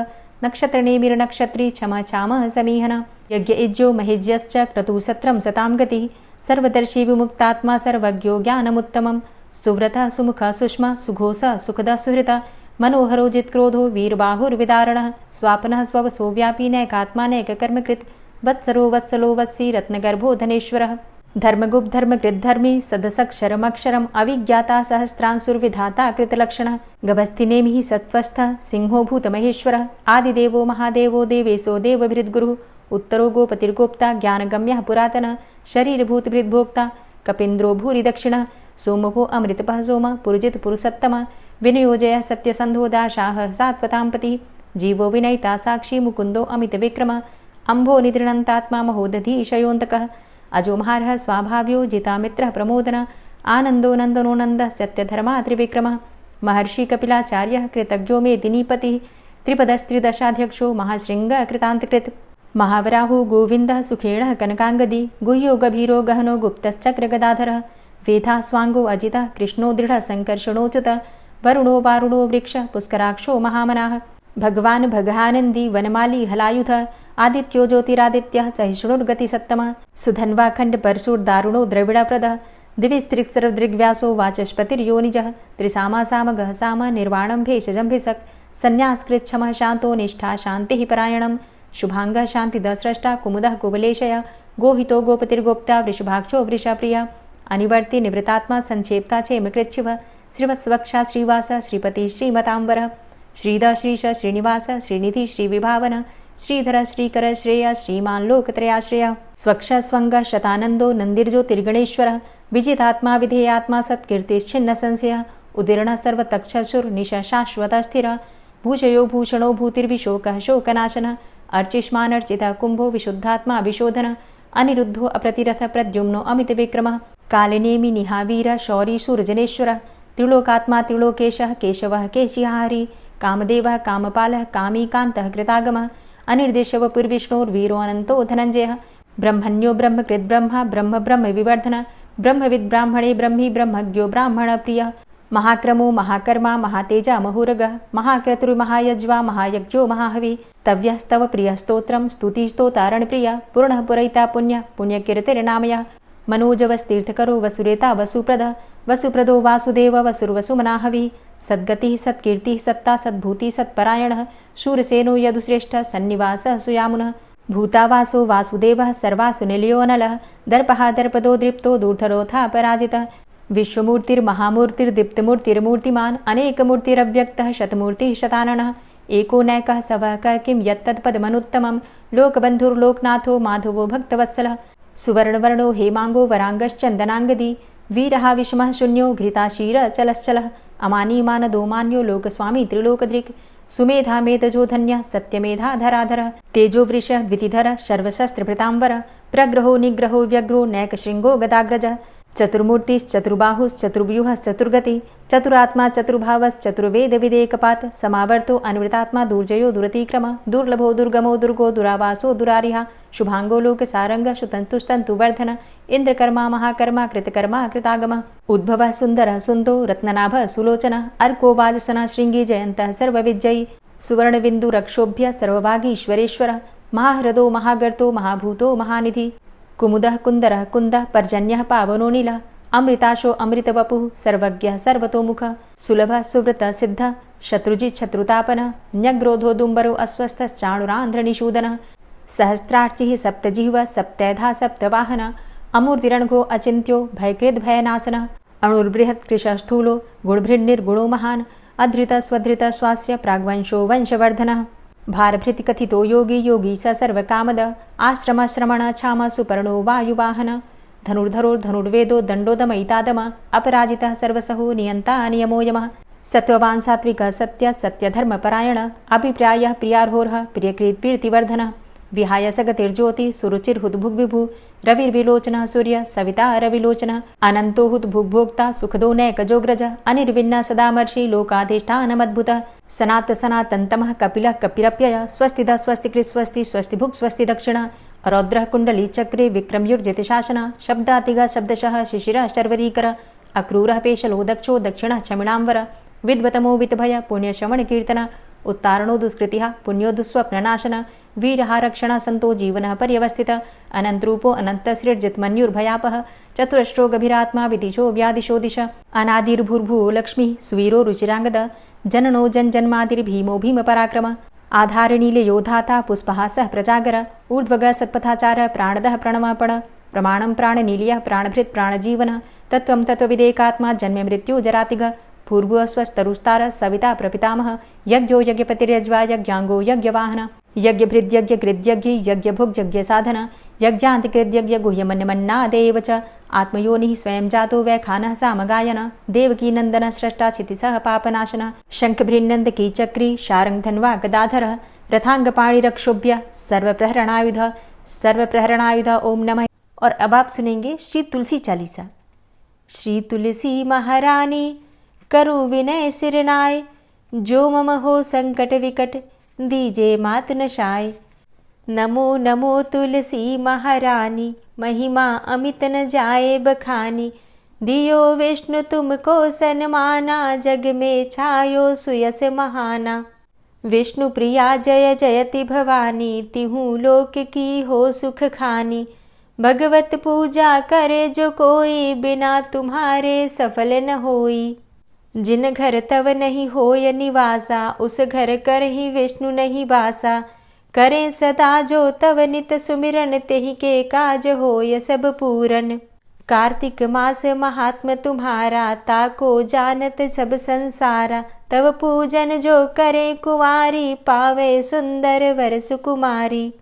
नक्षत्रनेमिर्नक्षत्री क्षमा क्षामः समीहन यज्ञ इज्जो महेज्यश्च क्रतुसत्रं सतां गतिः सर्वदर्शी विमुक्तात्मा सर्वज्ञो ज्ञानमुत्तमं सुव्रतः सुमुखः सुष्मा सुघोषः सुखदः सुहृतः मनोहरो जित्क्रोधो वीरबाहुर्विदारणः स्वापनः स्ववसो व्यापी नैकात्मा नैककर्मकृत् वत्सरो वत्सलो वत्सी रत्नगर्भो धनेश्वरः धर्मगुप्त धर्मकृद्धर्मी सदसक्षरमक्षरम् अविज्ञाता सहस्रांशुर्विधाता कृतलक्षणः गभस्तिनेमिः सत्त्वस्थः सिंहो भूतमहेश्वरः आदिदेवो महादेवो देवेशो देवभृद्गुरुः उत्तरो गोपतिर्गोप्ता ज्ञानगम्यः पुरातनः शरीरभूतभृद्भोक्ता कपीन्द्रो भूरि दक्षिणः सोमभो अमृतपः सोम पुरुजित पुरुषोत्तमः विनयोजय सत्यसन्धो दाशाः सात्वतांपतिः जीवो विनयिता साक्षी मुकुन्दो अमितविक्रमः अम्भो निद्रणन्तात्मा महोदधीशयोऽन्तकः अजोमहारः स्वाभाव्यो जितामित्रः प्रमोदनः आनन्दो नन्दनो नन्दः सत्यधर्मा त्रिविक्रमः महर्षि कपिलाचार्यः कृतज्ञो मेदिनीपतिः त्रिपदस्त्रिदशाध्यक्षो महाशृङ्गः कृतान्तकृत् महावराहो गोविन्दः सुखेणः कनकाङ्गदी गुह्यो गभीरो गहनो गुप्तश्चक्रगदाधरः वेधा स्वाङ्गो अजितः कृष्णो दृढः सङ्कर्षणोच्युतः वरुणो वारुणो वृक्षः पुष्कराक्षो महामनाः भगवान् भगानन्दी वनमाली हलायुधः आदित्यो ज्योतिरादित्यः सहिष्णुर्गतिसत्तमः सुधन्वा खण्डपरशुर्दारुणो द्रविडप्रदः दिविस्त्रिक्सरदृग्व्यासो वाचस्पतिर्योनिजः त्रिसामासामगः साम निर्वाणं भेषजम्भिषक् संन्यासकृच्छमः शान्तो निष्ठा शान्तिः परायणम् शुभांगः शान्तिदस्रष्टा कुमुदः कुवलेशय गोहितो गोपतिर्गोप्ता वृषभाक्षो वृषप्रिया अनिवर्ति निवृतात्मा संक्षेप्ता चेमकृच्छिव श्रीवत्सवक्षा श्रीवास श्रीपति श्रीमतांबर श्रीद श्रीश श्रीनिवास श्रीनिधि श्रीविभावन श्रीधर श्रीकर श्रेय श्रीमान् लोकत्रयाश्रय स्वक्ष स्वंग शतानंदो नंदिर्ज्योतिर्गणेश्वर विजितात्मा विधेयात्मा सत्कीर्तिश्छिन्न संशय उदीर्ण सर्वतक्षसुर्निश शाश्वत स्थिर भूषयो भूषणो भूतिर्विशोकः शोकनाशनः अर्चिष्मानर्चितः कुंभो विशुद्धात्मा विशोधन अनिरुद्धो अप्रतिरथ प्रद्युम्नो अमितविक्रमः कालिनेमि निहावीर शौरी सूर्जनेश्वर त्रिलोकात्मा त्रिलोकेशः केशवः केशिहारी कामदेवः कामपालः कामीकान्तः कृतागमः अनिर्देशवपुर्विष्णोर्वीरो अनन्तो धनञ्जयः ब्रह्मण्यो ब्रह्मकृद्ब्रह्मा ब्रह्म ब्रह्म विवर्धन ब्रह्मविद् ब्राह्मणे ब्रह्मी ब्रह्मज्ञो ब्राह्मणप्रियः महाक्रमो महाकर्मा महातेजा महोरगः महाक्रतुर्महायज्वा महायज्ञो महाहवि स्तव्यः स्तव प्रियः स्तोत्रं स्तुतिस्तोतारणप्रियः पूर्णः पुरैता पुण्यः पुण्यकीर्तिर्नामयः मनोजवस्तीर्थकरो वसुरेता वसुप्रदः वसुप्रदो वासुदेव वसुर्वसुमनाहविः सद्गतिः सत्कीर्तिः सत्ता सद्भूतिः सत्परायणः शूरसेनो यदुश्रेष्ठः सन्निवासः सुयामुनः भूतावासो वासुदेवः सर्वासु निलयोऽनलः दर्पः दर्पदो दृप्तो दूढरोथा पराजितः विश्वमूर्तिर्महामूर्तिर्दीप्तमूर्तिर्मूर्तिमान् अनेकमूर्तिरव्यक्तः शतमूर्तिः शताननः एको नैकः सवकः किं यत्तत्पदमनुत्तमं लोकबन्धुर्लोकनाथो माधवो भक्तवत्सलः सुवर्णवर्णो हेमाङ्गो वराङ्गश्चन्दनाङ्गदी वीरः विषमः शून्यो घृताशीरचलश्चलः अमानीमानदो मान्यो लोकस्वामी त्रिलोकदृक् सुमेधा मेधजो धन्यः सत्यमेधाधराधरः तेजोवृषः द्वितिधरः सर्वशस्त्रभृताम्बरः प्रग्रहो निग्रहो व्यग्रो नैकशृङ्गो गदाग्रजः चतुर्मूर्तिश्चतुर्बाहुश्चतुर्व्यूहश्चतुर्गति चतुरात्मा चतुर्भावश्चतुर्वेदविदेकपात् समावर्तो अनुवृतात्मा दुर्जयो दुरतिक्रम दुर्लभो दुर्गमो दुर्गो दुरावासो दुरारिहा शुभांगो लोकसारंगः सुतन्तुस्तन्तुवर्धन इन्द्रकर्मा महाकर्मा कृतकर्मा कृतागमः उद्भवः सुन्दरः सुन्दो रत्ननाभः सुलोचनः अर्को वाजसनः शृङ्गी जयन्तः सर्वविजयी सुवर्णबिन्दुरक्षोभ्य सर्वभागीश्वरेश्वरः महाह्रदो महागर्तो महाभूतो महानिधि कुमुदः कुन्दरः कुन्दः पर्जन्यः पावनो नीलः अमृताशो अमृतवपुः सर्वज्ञः सर्वतोमुखः सुलभः सुव्रतः सिद्धः शत्रुजित् शत्रुतापनः न्यग्रोधो दुम्बरो अस्वस्थश्चाणुरान्ध्रनिषूदनः सहस्रार्चिः सप्तजिह्वः सप्तैधा सप्तवाहनः अमूर्तिरणघो अचिन्त्यो भयकृद्भयनाशनः अणुर्बृहत्कृशः स्थूलो गुणभृन्निर्गुणो महान् अधृतः स्वधृतः स्वास्य प्राग्वंशो वंशवर्धनः भारभृति कथितो योगी योगी स सर्वकामद आश्रम श्रमण छाम सुपर्णो वायुवाहन धनुर्धरोर्धनुर्वेदो दण्डोदमयितादम अपराजितः सर्वसहो नियन्ता नियमो यमः सत्त्ववान् सात्विकः सत्य सत्यधर्मपरायण अभिप्रायः प्रियार्होर्ह प्रियकृत्प्रीतिवर्धनः विहाय सगतिर्ज्योति सुरुचिर्हुद्भुग्विभु रविर्विलोचनः सूर्य सविता रविलोचनः अनन्तो हुद्भुग्भोक्ता सुखदो नैकजोग्रज अनिर्विण्ण सदामर्षि लोकाधिष्ठानमद्भुतः सनात सनातन्तमः कपिलः कपिरप्ययः स्वस्तिदः स्वस्तिकृत् स्वस्ति स्वस्तिभुक् स्वस्ति दक्षिणः रौद्रः कुण्डली चक्रे विक्रमयुर्जितशासनः शब्दातिगः शब्दशः शिशिरः शर्वरीकरः अक्रूरः पेशलो दक्षो दक्षिणः क्षमिणाम्बर विद्वतमो वितभय पुण्यश्रवणकीर्तन उत्तारणो दुष्कृतिः पुण्यो दुःस्वप्ननाशन वीरः रक्षणः सन्तो जीवनः पर्यवस्थितः अनन्तरूपो अनन्तसृर्जितमन्युर्भयापः चतुरष्ट्रो गभीरात्मा विदिशो व्यादिशो दिश अनादिर्भूर्भुवो लक्ष्मीः सुवीरो रुचिराङ्गद जननो जन्मादिर्भीमो भीमपराक्रम आधारनीलयोधाता पुष्पहासः प्रजागर ऊर्ध्वगः सत्पथाचारः प्राणदः प्रणवापण प्रमाणं प्राणनीलयः प्राणभृत् प्राणजीवनः तत्त्वं तत्त्वविदेकात्मा जन्म मृत्यु जरातिग पूर्वः स्वस्तरुस्तारः सविता प्रपितामह यज्ञो यज्ञपतिर्यज्वा यज्ञाङ्गो यज्ञवाहन यज्ञभृद्यज्ञकृद्यज्ञ यज्ञभुग्यज्ञसाधन यज्ञान्तिकृद्यज्ञ गुह्यमन्यमन्नादेव च आत्मयोनिः स्वयं जातो वैखानः सामगायन देवकी नन्दन स्रष्टा क्षितिसः पापनाशन शङ्खभृन्नन्दकी चक्री शारङ्गधन्वा गदाधरः रथाङ्गपाणिरक्षोभ्य सर्वप्रहरणायुध ओम नमः। और अब आप सुनेंगे श्री तुलसी चालीसा। श्री तुलसी महारानी करु विनय सिरनाय, जो मम हो संकट विकट दीजे मात नशाय। नमो नमो तुलसी महारानी, महिमा अमित न जाए बखानी। दियो विष्णु तुमको सन्माना, जग में छायो सुयस महाना। विष्णु प्रिया जय जयति भवानी, तिहु लोक की हो सुख खानी। भगवत पूजा करे जो कोई, बिना तुम्हारे सफल न होई। जिन घर तव नहीं होय निवासा, उस घर कर ही विष्णु नहीं बासा। करें सदा जो तव नित सुमिरन, तेहि के काज होय सब पूरन। कार्तिक मास महात्म तुम्हारा, ताको जानत सब संसारा। तव पूजन जो करे कुंवारी, पावे सुंदर वर सुकुमारी।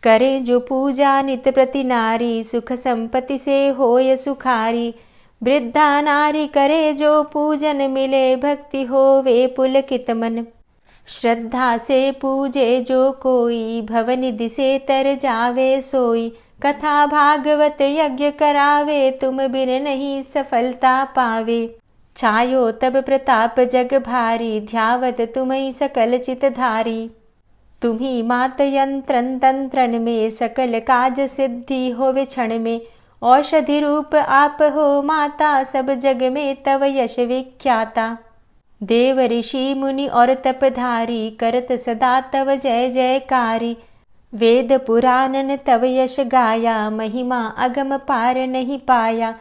करे जो पूजा नित प्रति नारी, सुख संपत्ति से होय सुखारी। वृद्धा नारी करे जो पूजन, मिले भक्ति होवे पुलकित मन। श्रद्धा से पूजे जो कोई, भवनिधि से तर जावे सोई। कथा भागवत यज्ञ करावे, तुम बिन नहीं सफलता पावे। छायो तब प्रताप जग भारी, ध्यावत तुम्हि सकल चित धारी। तुम्ही मात यंत्रन तंत्रन में, सकल काज सिद्धि होवे क्षण में। औषधि रूप आप हो माता, सब जग में तव यश विख्याता। देव ऋषि मुनि और तपधारी, करत सदा तव जय जयकारी। वेद पुराणन तव यश गाया, महिमा अगम पार नहीं पाया।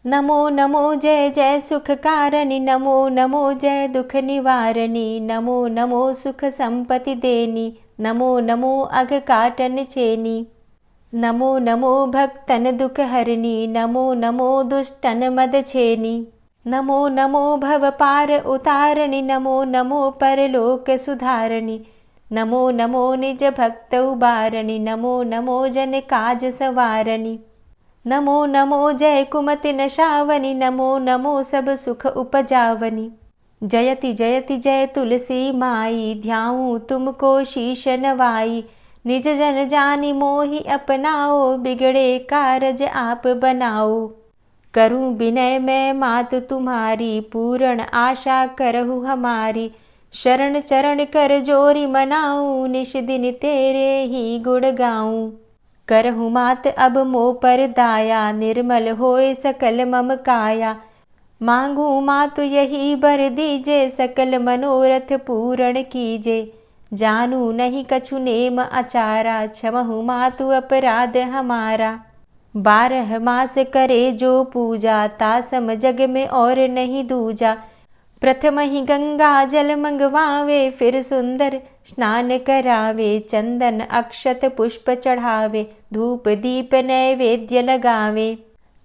नमो नमो जय जय सुख कारणी, नमो नमो जय दुख निवारणी। नमो नमो सुख संपत्ति देनी, नमो नमो अघ काटन चेनी। नमो नमो भक्तन दुख हरणी, नमो नमो दुष्टन मद छेनी। नमो नमो भव पार उतारणी, नमो नमो परलोक सुधारणी। नमो नमो निज भक्त उबारणी, नमो नमो जन काज सवारणी। नमो नमो जय कुमति नशावनी, नमो नमो सब सुख उपजावनी। जयति जयति जय तुलसी माई, ध्याऊं तुमको शीश नवाई। निज जन जानि मोहि अपनाओ, बिगड़े कारज आप बनाओ। करूं विनय मैं मात तुम्हारी, पूर्ण आशा करहु हमारी। शरण चरण कर जोरी मनाऊं, निश दिन तेरे ही गुण गाऊं। करहु मात अब मो पर दाया, निर्मल होए सकल मम काया। मांगू मातु यही बर दीजे, सकल मनोरथ पूर्ण कीजे। जानू नहीं कछु नेम आचारा, क्षमहु मातु अपराध हमारा। 12 मास करे जो पूजा, तासम जग में और नहीं दूजा। प्रथम ही गंगा जल मंगवावे, फिर सुंदर स्नान करावे। चंदन अक्षत पुष्प चढ़ावे, धूप दीप नैवेद्य लगावे।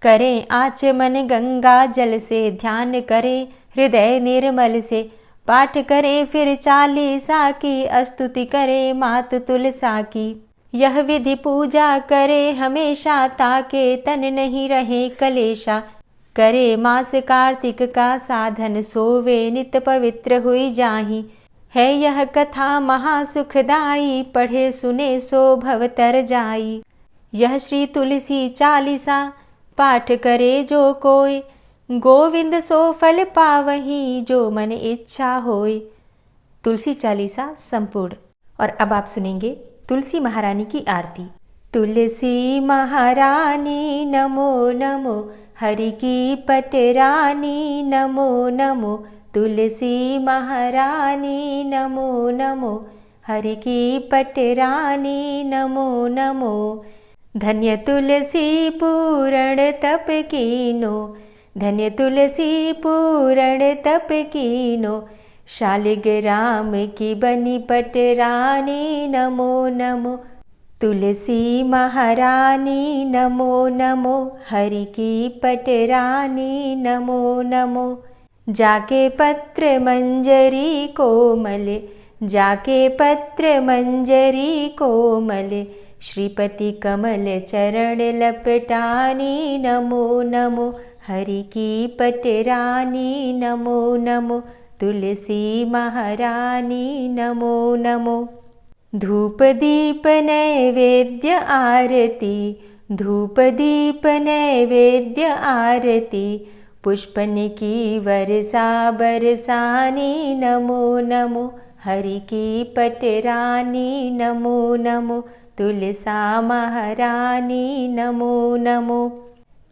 करें आचमन गंगा जल से, ध्यान करे हृदय निर्मल से। पाठ करे फिर 40 की, स्तुति करे मात तुलसा की। यह विधि पूजा करे हमेशा, ताके तन नहीं रहे कलेशा। करे मास कार्तिक का साधन, सोवे नित पवित्र हुई जाहि। है यह कथा महासुखदाई, पढ़े सुने सो भव तर जाई। यह श्री तुलसी 40 पाठ करे जो कोय, गोविंद सो फल पावही, जो मन इच्छा होय। तुलसी 40 संपूर्ण। और अब आप सुनेंगे तुलसी महारानी की आरती। तुलसी महारानी नमो नमो, हरि की पटरानी नमो नमो। तुलसी महारानी नमो नमो, हरि की पटरानी नमो नमो। धन्य तुलसी पूर्ण तप कीनो, धन्य तुलसी पूर्ण तप कीनो। शालिग्राम की बनी पटरानी नमो नमो। तुलसी महारानी नमो नमो, हरि की पटरानी नमो नमो। जाके पत्र मंजरी कोमल, जाके पत्र मंजरी कोमल। श्रीपति कमल चरण लपटानी नमो नमो, हरि की पटरानी नमो नमो। तुलसी महारानी नमो नमो। धूप दीप नैवेद्य आरती, धूप दीप नैवेद्य आरती। पुष्पन की वर्षा बरसानी नमो नमो, हरि की पटरानी नमो नमो। तुलसा महारानी नमो नमो।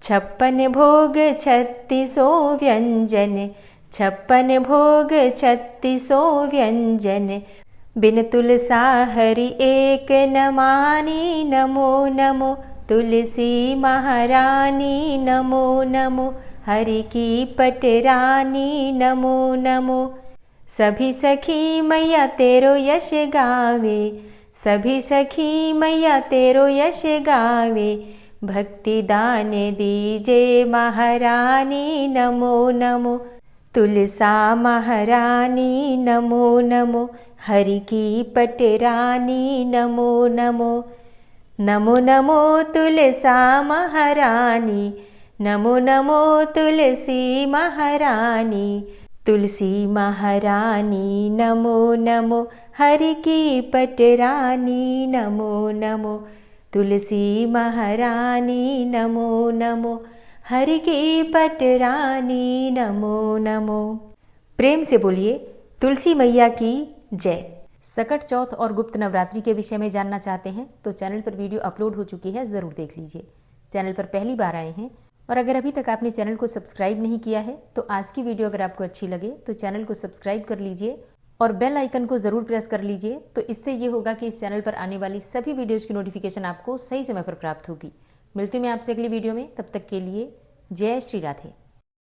56 भोग 36 व्यंजन, 56 भोग 36 व्यंजन। बिन तुलसा हरि एक न मानी नमो नमो। तुलसी महारानी नमो नमो, हरि की पटरानी नमो नमो। सभी सखी मैया तेरो यश गावे, सभी सखी मैया तेरो यश गावे। भक्ति दान दीजे महारानी नमो नमो। तुलसा महारानी नमो नमो, हरि की पटरानी नमो नमो। नमो नमो तुलसा महारानी, नमो नमो तुलसी महारानी। तुलसी महारानी नमो नमो, हरि की पटरानी नमो नमो। तुलसी महारानी नमो नमो, हरि की पटरानी नमो नमो। प्रेम से बोलिए तुलसी मैया की जय। सकट चौथ और गुप्त नवरात्रि के विषय में जानना चाहते हैं तो चैनल पर वीडियो अपलोड हो चुकी है, ज़रूर देख लीजिए। चैनल पर पहली बार आए हैं और अगर अभी तक आपने चैनल को सब्सक्राइब नहीं किया है तो आज की वीडियो अगर आपको अच्छी लगे तो चैनल को सब्सक्राइब कर लीजिए और बेल आइकन को ज़रूर प्रेस कर लीजिए। तो इससे ये होगा कि इस चैनल पर आने वाली सभी वीडियोज़ की नोटिफिकेशन आपको सही समय पर प्राप्त होगी। मिलती हूँ मैं आपसे अगली वीडियो में, तब तक के लिए जय श्री राधे।